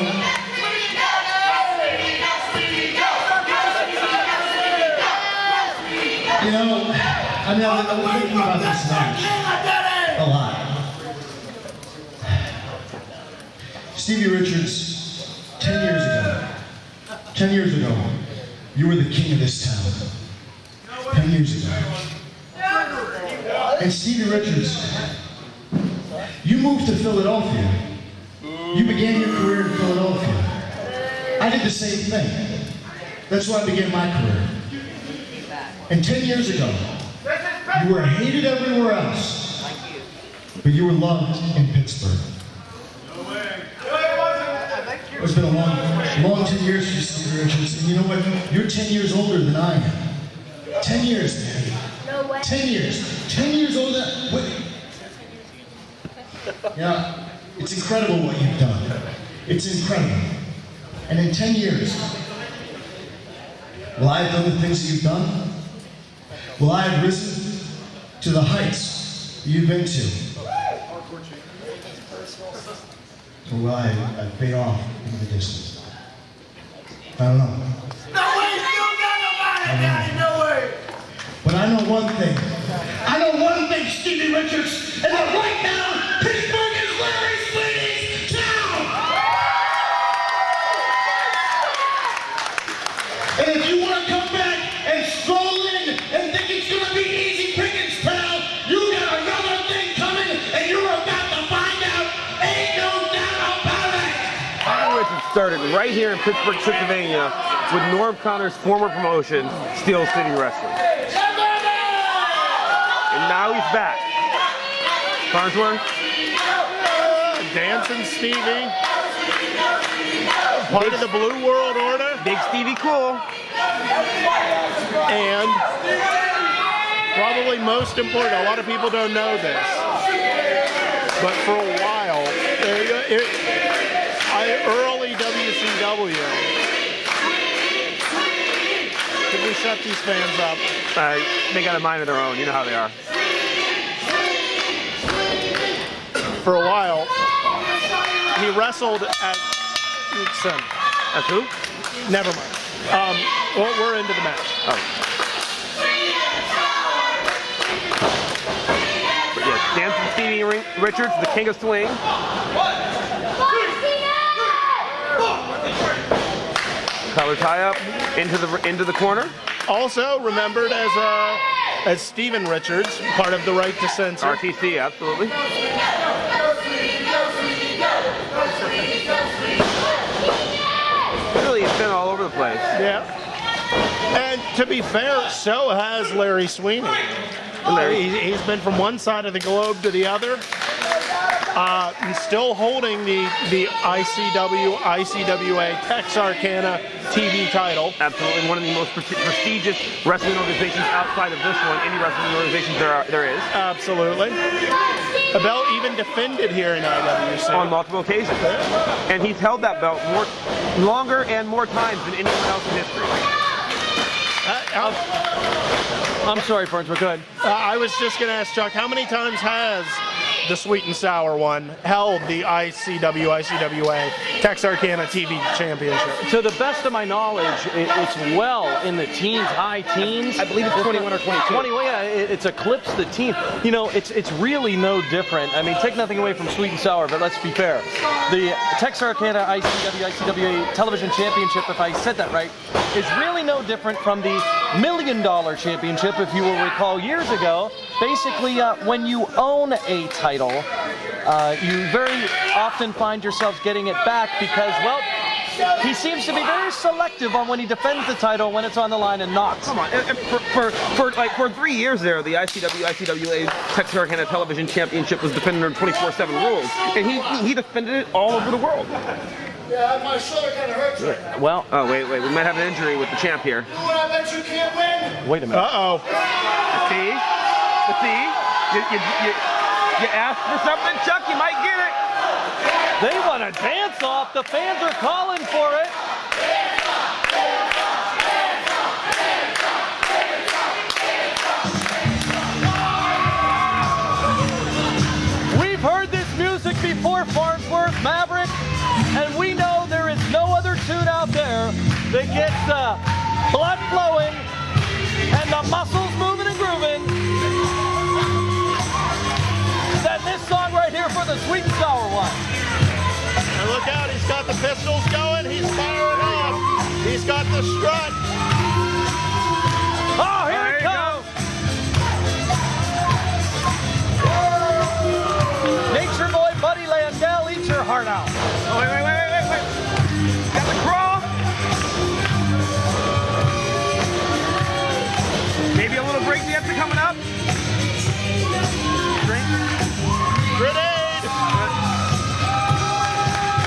I mean, I've been thinking about this match a lot. Stevie Richards, 10 years ago, you were the king of this town. 10 years ago. And Stevie Richards, you moved to Philadelphia. You began your career in Philadelphia. I did the same thing. That's where I began my career. And 10 years ago, you were hated everywhere else, but you were loved in Pittsburgh. It's been a long 10 years for Stevie Richards, and you know what? You're 10 years older than I am. 10 years, Daddy. No way. 10 years. 10 years older. Wait. Yeah, it's incredible what you've done. It's incredible. And in 10 years, will I have done the things that you've done? Will I have risen to the heights that you've been to? Or will I have fade off into the distance? I don't know. No way, still got nobody, Daddy, no way. But I know one thing. I know one thing, Stevie Richards, and that right now, Pittsburgh is Larry Sweeney's town! And if you want to come back and stroll in and think it's going to be easy pickings, pal, you got another thing coming, and you're about to find out. Ain't no doubt about it! Richards started right here in Pittsburgh, Pennsylvania, with Norm Connor's former promotion, Steel City Wrestling. And now he's back. Farnsworth? Dancing Stevie. Part of the Blue World Order. Big Stevie cool. And probably most important, a lot of people don't know this, but for a while, early WCW, can we shut these fans up? They got a mind of their own. You know how they are. For a while, he wrestled at As who? Never mind. Well, we're into the match. Oh. But yes, Dancing Stevie Richards, the king of swing. Collar tie up into the corner. Also remembered as Steven Richards, part of the Right to Censor. RTC, absolutely. Really, it's been all over the place. Yeah. And to be fair, so has Larry Sweeney. He's been from one side of the globe to the other. He's still holding the ICW, ICWA, Texarkana TV title. Absolutely, one of the most prestigious wrestling organizations outside of this one, IndyWrestling organizations there is. Absolutely. A belt even defended here in IWC. On multiple occasions. And he's held that belt longer and more times than anyone else in history. I'm sorry, Farnsworth, go ahead. I was just going to ask Chuck, how many times has the Sweet and Sour one held the ICW, ICWA, Texarkana TV Championship? To the best of my knowledge, it's well in the teens, high teens. I believe it's 21 or 22. 21, yeah, it's eclipsed the teens. You know, it's really no different. I mean, take nothing away from Sweet and Sour, but let's be fair. The Texarkana ICW, ICWA Television Championship, if I said that right, is really no different from the $1 Million Championship, if you will recall years ago. Basically, when you own a title, you very often find yourselves getting it back because, well, he seems to be very selective on when he defends the title when it's on the line and not. Come on, and for 3 years there, the ICWA Texarkana Television Championship was defended under 24/7 rules, and he defended it all over the world. Yeah, my shoulder kind of hurts right now. Well, oh wait, we might have an injury with the champ here. You want to bet you can't win? Wait a minute. Uh-oh. See? You asked for something, Chuck, you might get it. They want a dance off. The fans are calling for it. We've heard this music before, Farnsworth, Maverick, and we know there is no other tune out there that gets the blood flowing and the muscles moving and grooving than this song right here for the Sweet and Sour one. And look out, he's got the pistols going, he's firing off. He's got the strut. Oh, here it comes. Nature boy Buddy Landell, eat your heart out. Oh, wait. Got the crawl. Maybe a little break dancing coming up. Grenade!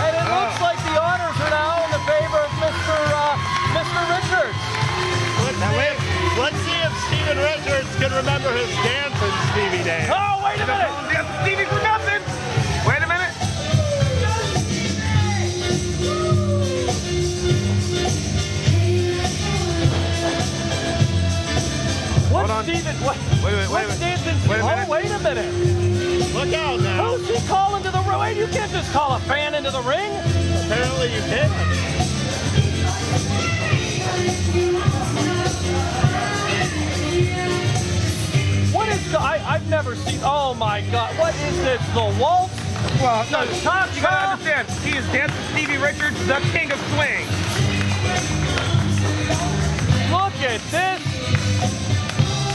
And it looks like the honors are now in the favor of Mr. Richards. Let's see if Steven Richards can remember his dance in Stevie days. Oh, wait a minute! Stevie for nothing! Wait a minute! What's Steven? What's dancing? Wait a minute. Oh, wait a minute! Look out now. Who's he calling to the ring? Wait, you can't just call a fan into the ring. Apparently you can. What is I've never seen. Oh my God! What is this? The waltz? Well, no, you gotta understand. He is dancing Stevie Richards, the king of swing. Look at this!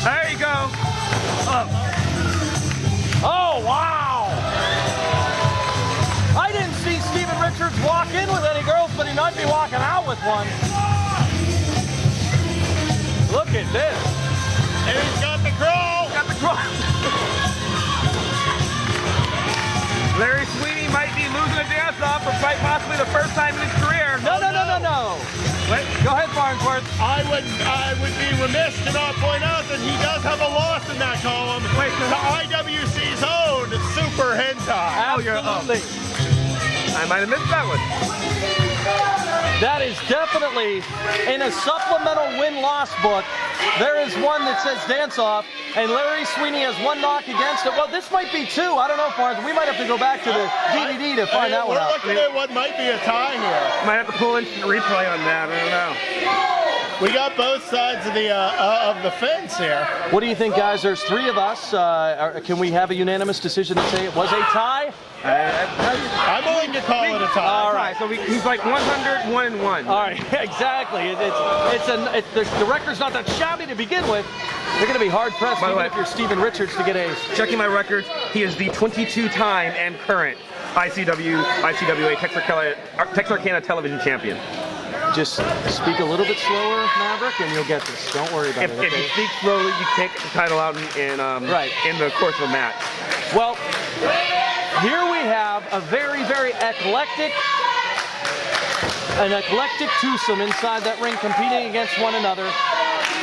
There you go. Oh wow! I didn't see Steven Richards walk in with any girls, but he might be walking out with one. Look at this! And he's got the crawl. Larry Sweeney might be losing a dance-off for quite possibly the first time in his career. No. What? Go ahead, Farnsworth. I would be remiss to not point out that he does have a loss in that column. Wait, to IWC's own Super Hentai. Absolutely. I might have missed that one. That is definitely in a supplemental win-loss book. There is one that says dance-off, and Larry Sweeney has one knock against it. Well, this might be two. I don't know, Farnsworth. We might have to go back to the DVD to find that one out. We're looking at what might be a tie here. Might have to pull instant replay on that. I don't know. We got both sides of the fence here. What do you think, guys? There's three of us. Can we have a unanimous decision to say it was a tie? I'm willing to call it a tie. All right. So he's like 100, 1-1. All right, exactly. The record's not that shabby to begin with. They're going to be hard-pressed, even if you're Steven Richards, to get a... Checking my records, he is the 22-time and current ICWA Texarkana Television Champion. Just speak a little bit slower, Maverick, and you'll get this. Don't worry about it. If you speak slowly, you can't get the title out in the course of a match. Well, here we have a very, very eclectic twosome inside that ring competing against one another.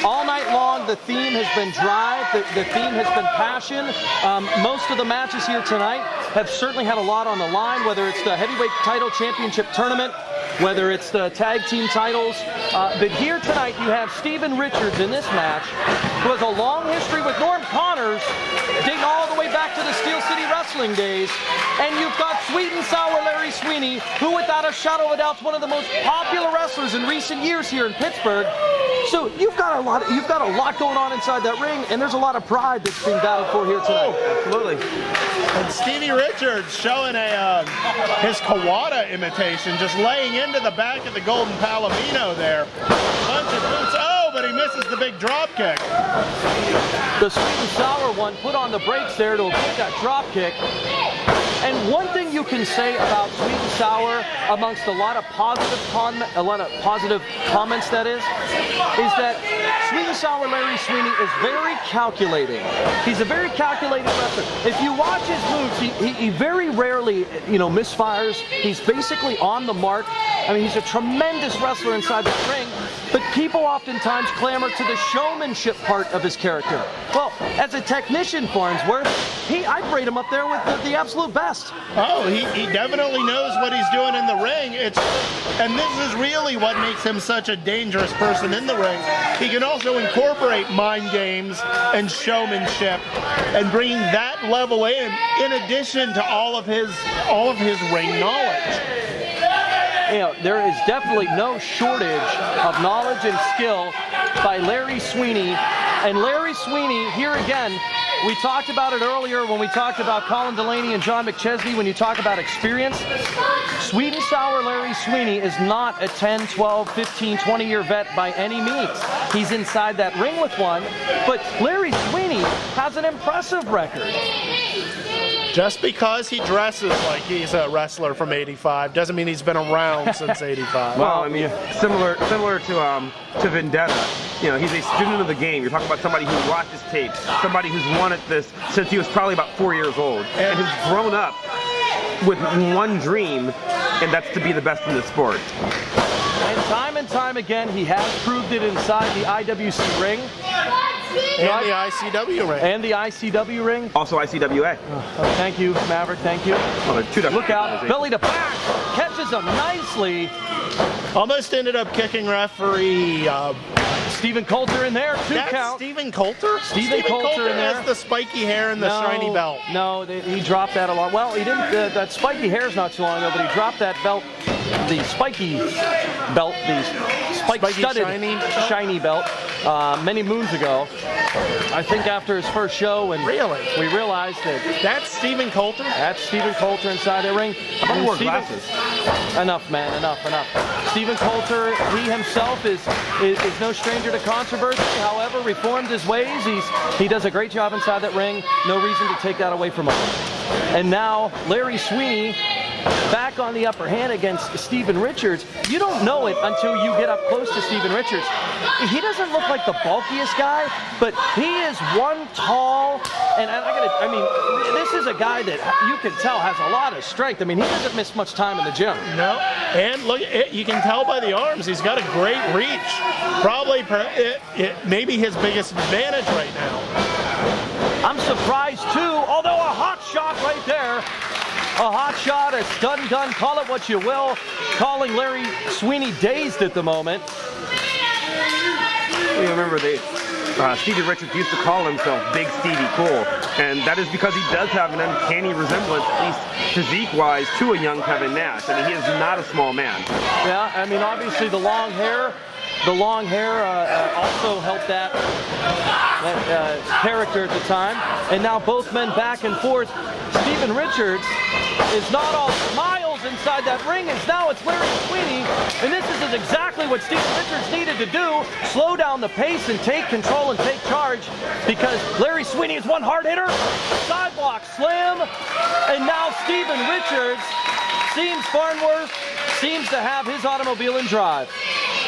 All night long, the theme has been drive, the theme has been passion. Most of the matches here tonight have certainly had a lot on the line, whether it's the heavyweight title championship tournament, whether it's the tag team titles. But here tonight, you have Steven Richards in this match, who has a long history with Norm Connors, dating all the way back to the Steel City Wrestling days. And you've got sweet and sour Larry Sweeney, who without a shadow of a doubt is one of the most popular wrestlers in recent years here in Pittsburgh. So you've got a lot going on inside that ring, and there's a lot of pride that's being battled for here tonight. Absolutely. And Stevie Richards showing his Kawada imitation, just laying into the back of the Golden Palomino there. Bunch of boots. Oh, but he misses the big drop kick. The sweet and sour one put on the brakes there to avoid that drop kick. And one thing you can say about sweet and sour, amongst a lot of positive comments, that is that sweet and sour Larry Sweeney is very calculating. He's a very calculated wrestler. If you watch his moves, he very rarely, misfires. He's basically on the mark. I mean, he's a tremendous wrestler inside the ring, but people oftentimes clamor to the showmanship part of his character. Well, as a technician, Farnsworth, I'd rate him up there with the absolute best. Oh, he definitely knows what he's doing in the ring. And this is really what makes him such a dangerous person in the ring. He can also incorporate mind games and showmanship and bringing that level in addition to all of his ring knowledge. There is definitely no shortage of knowledge and skill by Larry Sweeney. And Larry Sweeney, here again, we talked about it earlier when we talked about Colin Delaney and John McChesney. When you talk about experience, sweet and sour Larry Sweeney is not a 10, 12, 15, 20-year vet by any means. He's inside that ring with one, but Larry Sweeney has an impressive record. Just because he dresses like he's a wrestler from '85 doesn't mean he's been around since '85. Well, I mean, similar to Vendetta. He's a student of the game. You're talking about somebody who watches tapes, somebody who's won at this since he was probably about 4 years old, and has grown up with one dream, and that's to be the best in the sport. And time again, he has proved it inside the IWC ring. And the ICW ring. And the ICW ring. Also ICWA. Thank you, Maverick. Thank you. Well, look out. Belly to back. Catches him nicely. Almost ended up kicking referee Stephen Coulter in there. Count. Stephen Coulter? Stephen Coulter in there. Has the spiky hair and the shiny belt. No, he dropped that a lot. Well, he didn't. That spiky hair's not too long ago, but he dropped that belt, the spiky belt, the spike-studded shiny belt, many moons ago. I think after his first show, and we realized that that's Stephen Coulter. That's Stephen Coulter inside the ring. He wore glasses. Enough, man. Enough. Stephen Coulter, he himself is no stranger to controversy. However, reformed his ways. He does a great job inside that ring. No reason to take that away from him. And now Larry Sweeney back on the upper hand against Steven Richards. You don't know it until you get up close to Steven Richards. He doesn't look like the bulkiest guy, but he is one tall, and this is a guy that you can tell has a lot of strength. I mean, he doesn't miss much time in the gym. No, and look, you can tell by the arms, he's got a great reach. Probably maybe his biggest advantage right now. I'm surprised too, although a hot shot right there. A hot shot, a stun gun, call it what you will. Calling Larry Sweeney dazed at the moment. You remember Stevie Richards used to call himself Big Stevie Cool, and that is because he does have an uncanny resemblance, at least physique-wise, to a young Kevin Nash. I mean, he is not a small man. Yeah, I mean, obviously the long hair also helped that character at the time. And now both men back and forth. Steven Richards is not all smiles inside that ring, and now it's Larry Sweeney. And this is exactly what Steven Richards needed to do. Slow down the pace and take control and take charge, because Larry Sweeney is one hard hitter. Sidewalk slam. And now Steven Richards seems to have his automobile in drive.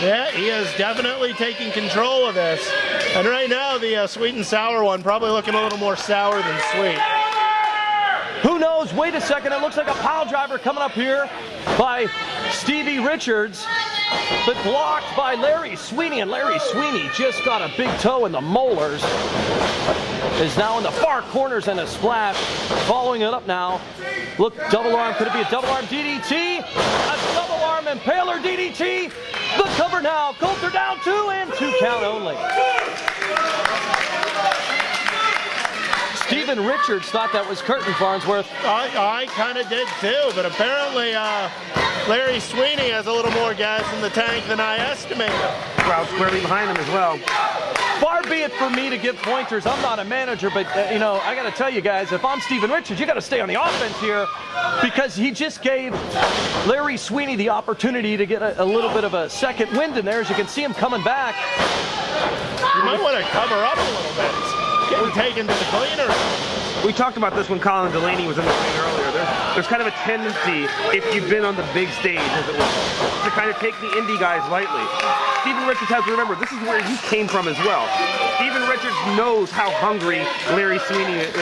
Yeah, he is definitely taking control of this. And right now, the sweet and sour one probably looking a little more sour than sweet. Who knows? Wait a second. It looks like a pile driver coming up here by Stevie Richards, but blocked by Larry Sweeney. And Larry Sweeney just got a big toe in the molars. Is now in the far corners and a splash. Following it up now. Look, double arm. Could it be a double arm DDT? A double arm impaler DDT. The cover now. Coulter down 2 and 2 count only. Steven Richards thought that was curtain, Farnsworth. I kind of did too, but apparently Larry Sweeney has a little more gas in the tank than I estimated. Crowd squarely behind him as well. Far be it for me to give pointers. I'm not a manager, but I got to tell you guys, if I'm Steven Richards, you got to stay on the offense here, because he just gave Larry Sweeney the opportunity to get a little bit of a second wind in there. As you can see him coming back. You might want to cover up a little bit. It's getting taken to the cleaner. We talked about this when Colin Delaney was in the ring earlier. There's kind of a tendency, if you've been on the big stage, as it were, to kind of take the indie guys lightly. Steven Richards has to remember, this is where he came from as well. Steven Richards knows how hungry Larry Sweeney is,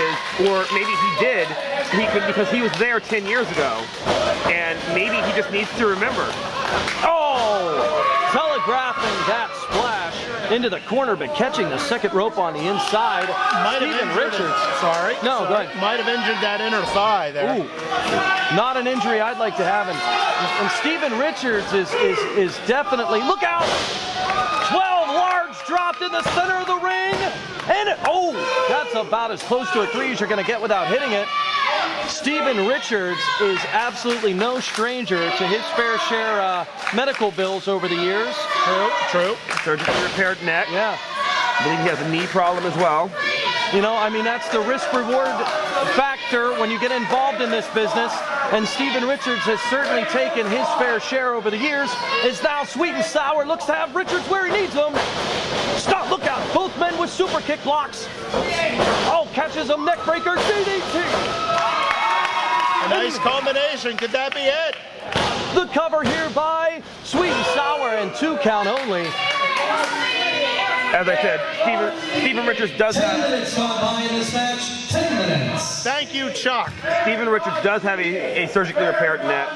or maybe he did, because he was there 10 years ago, and maybe he just needs to remember. Oh! Telegraphing that splash into the corner, but catching the second rope on the inside. Steven Richards. Sorry. No, go ahead. Might have injured that inner thigh there. Ooh. Not an injury I'd like to have. And Steven Richards is definitely, look out! 12 large dropped in the center of the ring. And, that's about as close to a 3 as you're going to get without hitting it. Steven Richards is absolutely no stranger to his fair share medical bills over the years. True. Surgically repaired neck. Yeah. I believe he has a knee problem as well. You know, I mean, that's the risk-reward factor when you get involved in this business. And Steven Richards has certainly taken his fair share over the years. Is now Sweet and Sour, looks to have Richards where he needs him. Stop, look out, both men with super kick blocks. Oh, catches him, neck breaker, DDT. A nice combination, could that be it? The cover here by Sweet and Sour, and 2 count only. As I said, Steven Richards does 10 minutes gone by in this match. 10 minutes. Thank you, Chuck. Steven Richards does have a surgically repaired neck.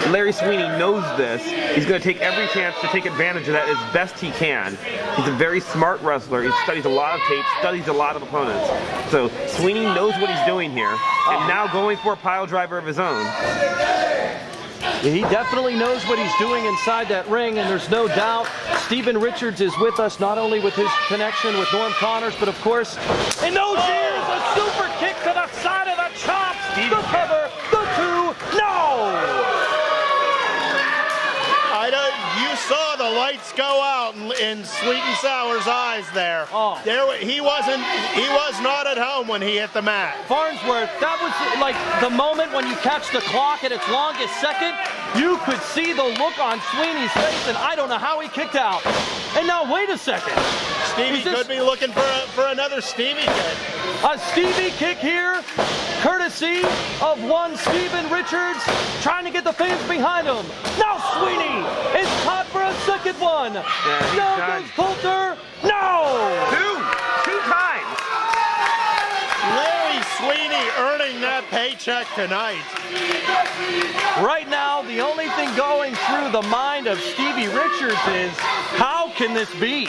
Larry Sweeney knows this. He's going to take every chance to take advantage of that as best he can. He's a very smart wrestler. He studies a lot of tape, studies a lot of opponents. So Sweeney knows what he's doing here, and now going for a pile driver of his own. He definitely knows what he's doing inside that ring, and there's no doubt Steven Richards is with us, not only with his connection with Norm Connors, but of course, in those years, a super kick to the side of the chops, the cover, the 2, no! You saw the lights go out in Sweet and Sour's eyes there. Oh. He was not at home when he hit the mat. Farnsworth, that was like the moment when you catch the clock at its longest second. You could see the look on Sweeney's face, and I don't know how he kicked out. And now, wait a second. Stevie could be looking for another Stevie kick. A Stevie kick here, courtesy of one Steven Richards, trying to get the fans behind him. Now Sweeney is caught for a second one. Down goes Coulter. No! Two times. Larry Sweeney earning that paycheck tonight. Right now, the only thing going through the mind of Stevie Richards is, how can this be?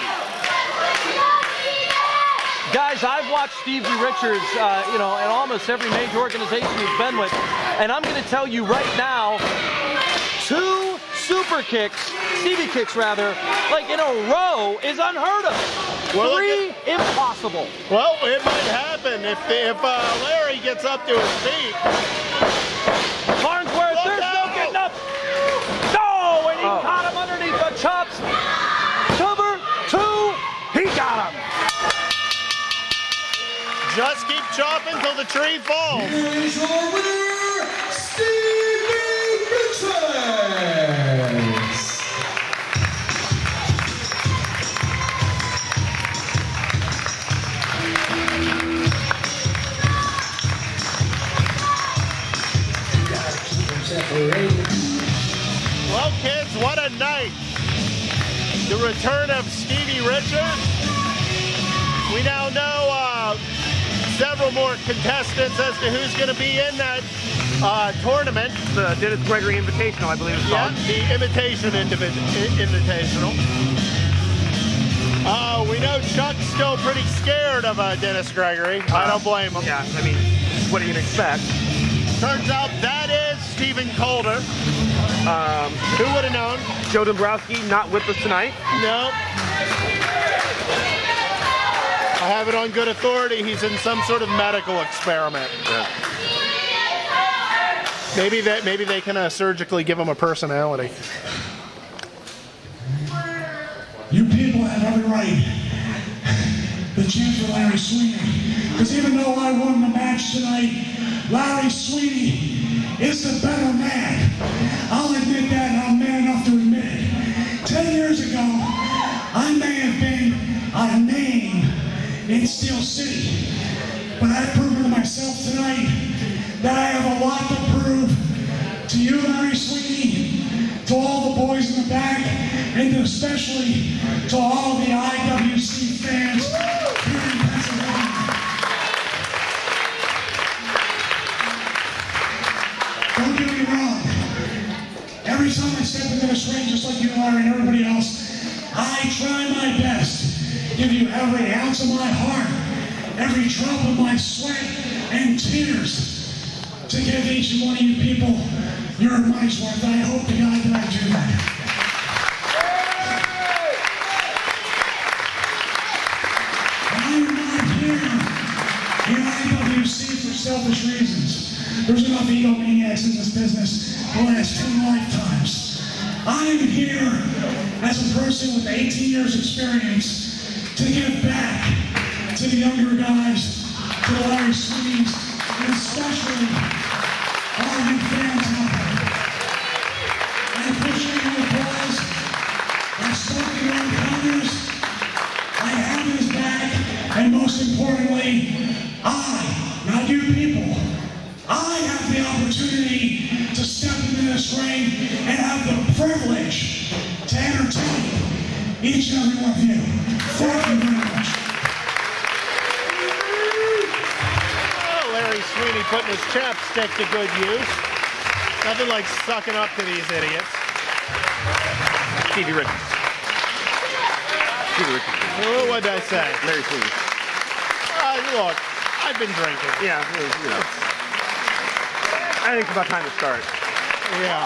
Guys, I've watched Stevie Richards, in almost every major organization he's been with, and I'm going to tell you right now, 2 super kicks, Stevie kicks rather, like in a row is unheard of. 3, impossible. Well, it might happen if Larry gets up to his feet. Farnsworth, there's no getting up. No, and he caught him underneath the chops. Cover 2, he got him. Just keep chopping till the tree falls. Here is your winner, Stevie Richards. Well, kids, what a night. The return of Stevie Richards. We now know several more contestants as to who's going to be in that tournament. The Dennis Gregory Invitational, I believe it's called. Yeah, the Invitation Invitational. We know Chuck's still pretty scared of Dennis Gregory. I don't blame him. Yeah, I mean, what are you going to expect? Turns out that is Stephen Calder. Who would have known? Joe Dombrowski not with us tonight. No. I have it on good authority. He's in some sort of medical experiment. Yeah. Maybe they can surgically give him a personality. You people have every right to cheer for Larry Sweeney. Because even though I won the match tonight, Larry Sweeney is the better man. I'll admit that, and I'm man enough to admit it. 10 years ago, I may have been, I in Steel City. But I've proven to myself tonight that I have a lot to prove to you, Larry Sweeney, to all the boys in the back, and especially to all the IWC fans here in Pennsylvania. Don't get me wrong. Every time I step into this ring, just like you, Larry, and everybody else, I try my best to give you every ounce of my heart, every drop of my sweat and tears to give each and one of you people your money's worth. I hope to God that I do that. I'm not here in IWC for selfish reasons. There's enough egomaniacs in this business to last 2 lifetimes. I'm here as a person with 18 years experience to give back to the younger guys, to the Larry Sweeneys, and especially all you fans out there. I appreciate your applause. I've spoken on counters. I have his back, and most importantly, not you people, I have the opportunity to step into this ring and have the privilege to entertain each and every one of you. Thank you very much. Larry Sweeney putting his chapstick to good use. Nothing like sucking up to these idiots. Stevie Richards. What did I say? Larry Sweeney. Look, I've been drinking. Yeah, you know. I think it's about time to start. Yeah.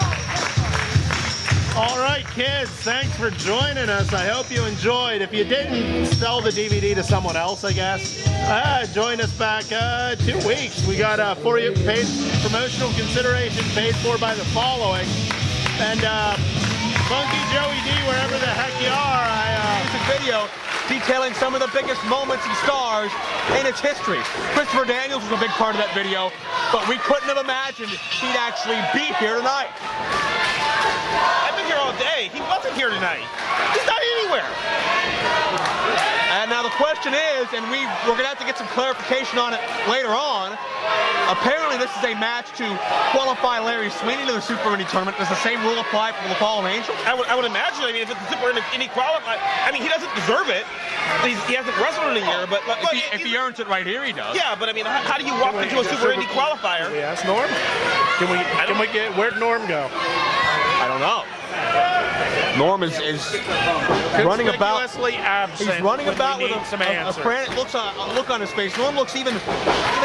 All right, kids, thanks for joining us. I hope you enjoyed. If you didn't, sell the DVD to someone else, I guess. Join us back 2 weeks. We got for you paid promotional consideration paid for by the following. And Funky Joey D, wherever the heck you are, music video detailing some of the biggest moments and stars in its history. Christopher Daniels was a big part of that video, but we couldn't have imagined he'd actually be here tonight. I've been here all day. He wasn't here tonight. He's not anywhere. And now the question is, and we're going to have to get some clarification on it later on, apparently this is a match to qualify Larry Sweeney to the Super Indy tournament. Does the same rule apply for the Fallen Angel? I would imagine. I mean, if it's the Super Indy qualify, I mean, he doesn't deserve it. He hasn't wrestled in a year, but if he earns it right here, he does. Yeah, but I mean, how do you walk into a Super Indy qualifier? Can we ask Norm? Where'd Norm go? I don't know. Norm is running about. Absent. He's running about with a frantic look on his face. Norm looks even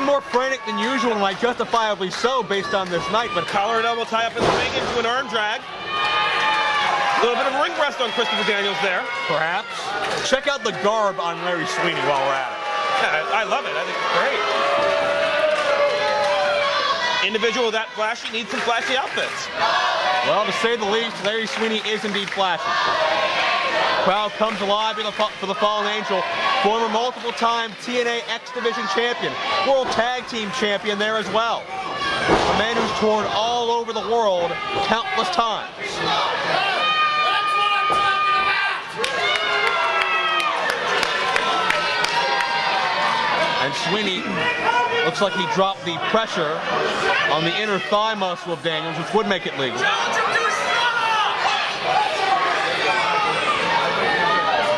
more frantic than usual, and like justifiably so based on this night. But collar and elbow tie up in the ring into an arm drag. A little bit of a ring rest on Christopher Daniels there. Perhaps. Check out the garb on Larry Sweeney while we're at it. Yeah, I love it. I think it's great. Individual that flashy needs some flashy outfits. Well, to say the least, Larry Sweeney is indeed flashy. Crowd comes alive for the Fallen Angel, former multiple-time TNA X Division champion, World Tag Team champion there as well. A man who's toured all over the world countless times. And Sweeney looks like he dropped the pressure on the inner thigh muscle of Daniels, which would make it legal.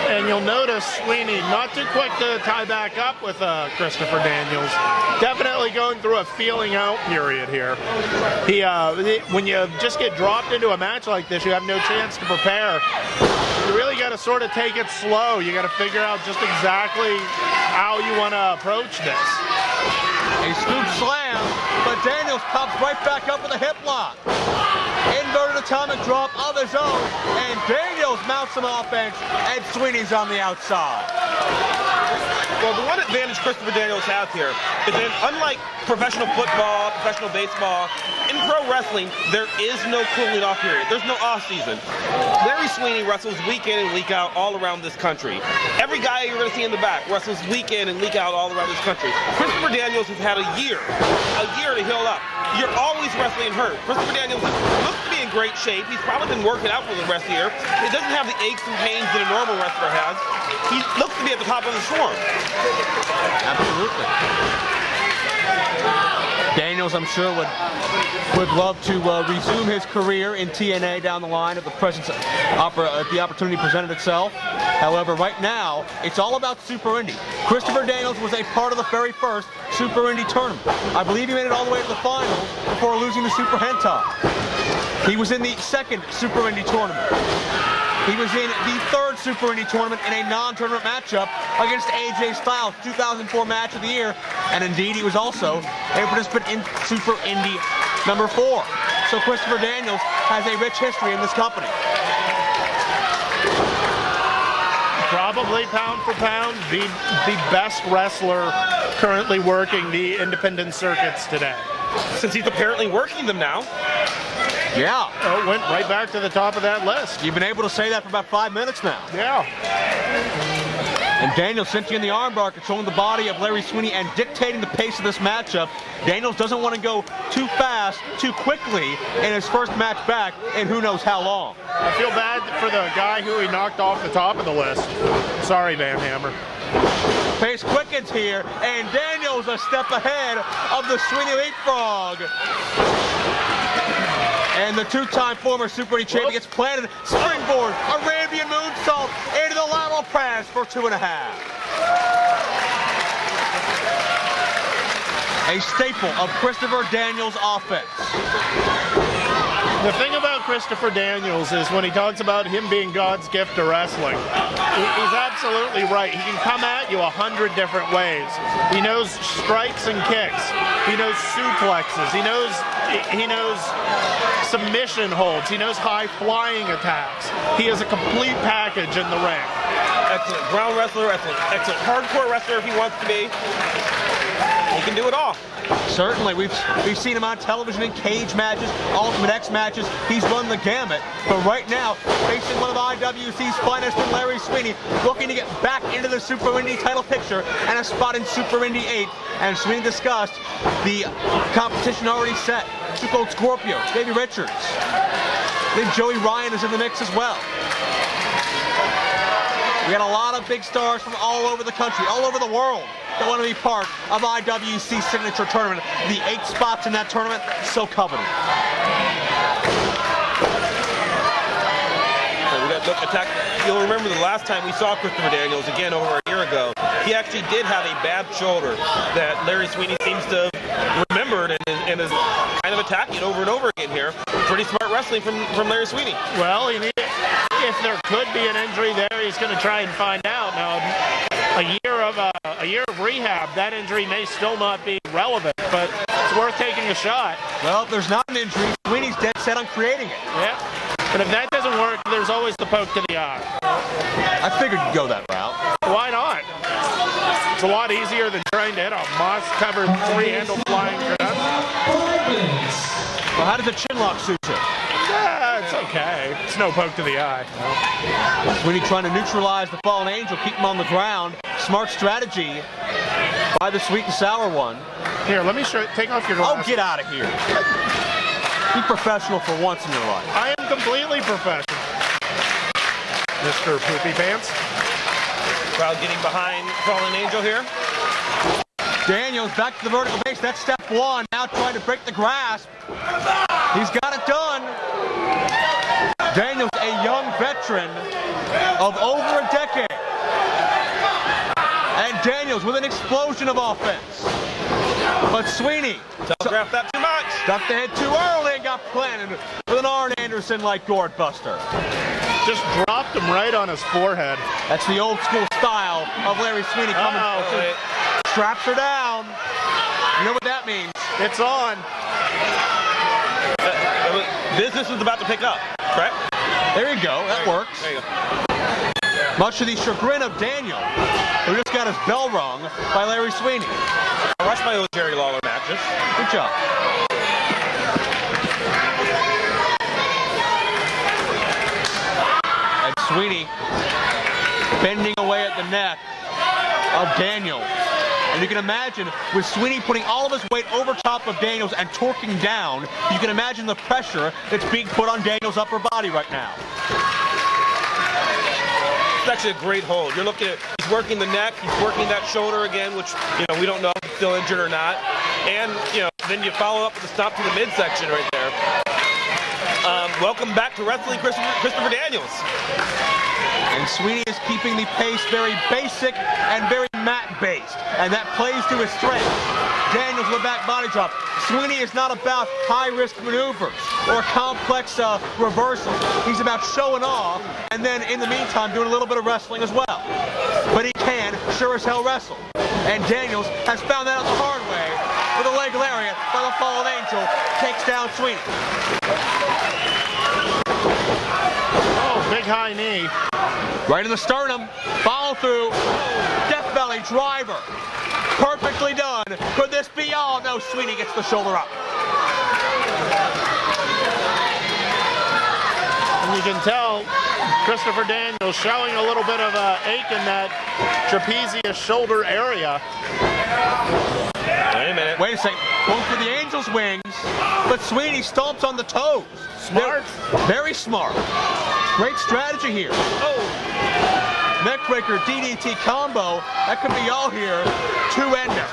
And you'll notice Sweeney not too quick to tie back up with Christopher Daniels. Definitely going through a feeling out period here. When you just get dropped into a match like this, you have no chance to prepare. You really got to sort of take it slow. You got to figure out just exactly how you want to approach this. A scoop slam, but Daniels pops right back up with a hip lock. Inverted atomic drop of his own, and Daniels mounts some offense, and Sweeney's on the outside. Well, the one advantage Christopher Daniels has here is that unlike professional football, professional baseball, in pro wrestling, there is no cooling off period. There's no off season. Larry Sweeney wrestles week in and week out all around this country. Every guy you're going to see in the back wrestles week in and week out all around this country. Christopher Daniels has had a year to heal up. You're always wrestling hurt. Christopher Daniels looks to be be in great shape. He's probably been working out for the rest of the year. He doesn't have the aches and pains that a normal wrestler has. He looks to be at the top of his form. Absolutely. Daniels, I'm sure, would love to resume his career in TNA down the line if the opportunity presented itself. However, right now, it's all about Super Indy. Christopher Daniels was a part of the very first Super Indy tournament. I believe he made it all the way to the finals before losing to Super Hentai. He was in the second Super Indy tournament. He was in the third Super Indy tournament in a non-tournament matchup against AJ Styles, 2004 match of the year. And indeed, he was also a participant in Super Indy number 4. So Christopher Daniels has a rich history in this company. Probably pound for pound, the best wrestler currently working the independent circuits today. Since he's apparently working them now. Yeah. Oh, it went right back to the top of that list. You've been able to say that for about 5 minutes now. Yeah. And Daniels cinching the armbar, controlling the body of Larry Sweeney and dictating the pace of this matchup. Daniels doesn't want to go too fast, too quickly in his first match back in who knows how long. I feel bad for the guy who he knocked off the top of the list. Sorry, Van Hammer. Pace quickens here, and Daniels a step ahead of the Sweeney leapfrog. And the two-time former Super Indy champion gets planted. Springboard, Arabian moonsault into the lateral press for 2.5. A staple of Christopher Daniels' offense. The thing about Christopher Daniels is when he talks about him being God's gift to wrestling, he's absolutely right. He can come at you 100 different ways. He knows strikes and kicks. He knows suplexes. He knows submission holds. He knows high flying attacks. He is a complete package in the ring. Excellent ground wrestler, excellent hardcore wrestler if he wants to be. He can do it all. Certainly, we've seen him on television in cage matches, Ultimate X matches. He's run the gamut. But right now, facing one of IWC's finest in Larry Sweeney, looking to get back into the Super Indy title picture and a spot in Super Indy 8. And Sweeney discussed the competition already set. Super Cold Scorpio, Davey Richards. I think Joey Ryan is in the mix as well. We got a lot of big stars from all over the country, all over the world, that want to be part of IWC Signature Tournament. The 8 spots in that tournament, so coveted. So we got look attack. You'll remember the last time we saw Christopher Daniels, again over a year ago, he actually did have a bad shoulder that Larry Sweeney seems to have remembered and is kind of attacking over and over again here. Pretty smart wrestling from Larry Sweeney. Well, if there could be an injury there, he's going to try and find out. Now, a year of rehab, that injury may still not be relevant, but it's worth taking a shot. Well, if there's not an injury, Sweeney's dead set on creating it. Yeah. But if that doesn't work, there's always the poke to the eye. I figured you'd go that route. Why not? It's a lot easier than trying to hit a moss-covered three-handle flying crab. Well, how does a chin lock suit you? It's okay. It's no poke to the eye. Sweeney trying to neutralize the fallen angel, keep him on the ground. Smart strategy by the sweet and sour one. Here, let me take off your glasses. Oh, get out of here. Be professional for once in your life. I am completely professional. Mr. Poopy Pants. Crowd getting behind Fallen Angel here. Daniels back to the vertical base. That's step 1. Now trying to break the grasp. He's got it done. Daniels, a young veteran of over a decade. And Daniels with an explosion of offense. But Sweeney telegraphed that too much. Stuck the head too early and got planted with an Arn Anderson-like gourd buster. Just dropped him right on his forehead. That's the old school style of Larry Sweeney coming. Straps her down. You know what that means. It's on. Business is about to pick up, correct? There you go. That works. There you go. Much to the chagrin of Daniel, who just got his bell rung by Larry Sweeney. I watched my old Jerry Lawler matches. Good job. And Sweeney bending away at the neck of Daniel. And you can imagine with Sweeney putting all of his weight over top of Daniels and torquing down, you can imagine the pressure that's being put on Daniels' upper body right now. It's actually a great hold. You're looking at, he's working the neck, he's working that shoulder again, which, we don't know if it's still injured or not. And, then you follow up with the stop to the midsection right there. Welcome back to wrestling, Christopher Daniels. And Sweeney is keeping the pace very basic and very mat-based, and that plays to his strengths. Daniels with a back body drop. Sweeney is not about high-risk maneuvers or complex reversals. He's about showing off, and then in the meantime doing a little bit of wrestling as well. But he can sure as hell wrestle. And Daniels has found that out the hard way with a leg lariat by the fallen angel, takes down Sweeney. Oh, big high knee. Right in the sternum, follow through, death belly driver. Perfectly done. Could this be all? No, Sweeney gets the shoulder up. And you can tell Christopher Daniels showing a little bit of ache in that trapezius shoulder area. Wait a minute. Wait a second. Going for the Angel's wings, but Sweeney stomps on the toes. Smart. Very smart. Great strategy here. Oh. Neckbreaker DDT combo. That could be all here. Two-ender.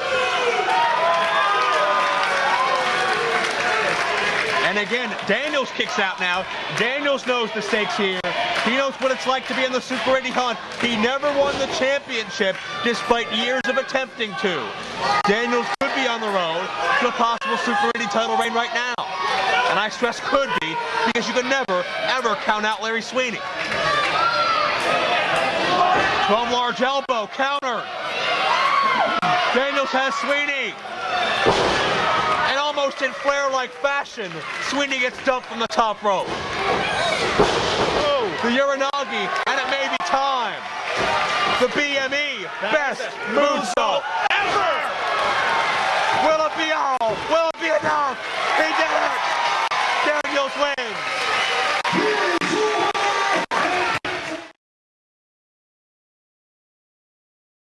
And again, Daniels kicks out now. Daniels knows the stakes here. He knows what it's like to be in the Super Indy hunt. He never won the championship despite years of attempting to. Daniels could be on the road to a possible Super Indy title reign right now. And I stress could be because you could never, ever count out Larry Sweeney. 12 large elbow, counter. Daniels has Sweeney. And almost in Flair-like fashion, Sweeney gets dumped from the top rope. Oh, the Uranagi, and it may be time. The BME best moonsault ever. Will it be all? Will it be enough? He did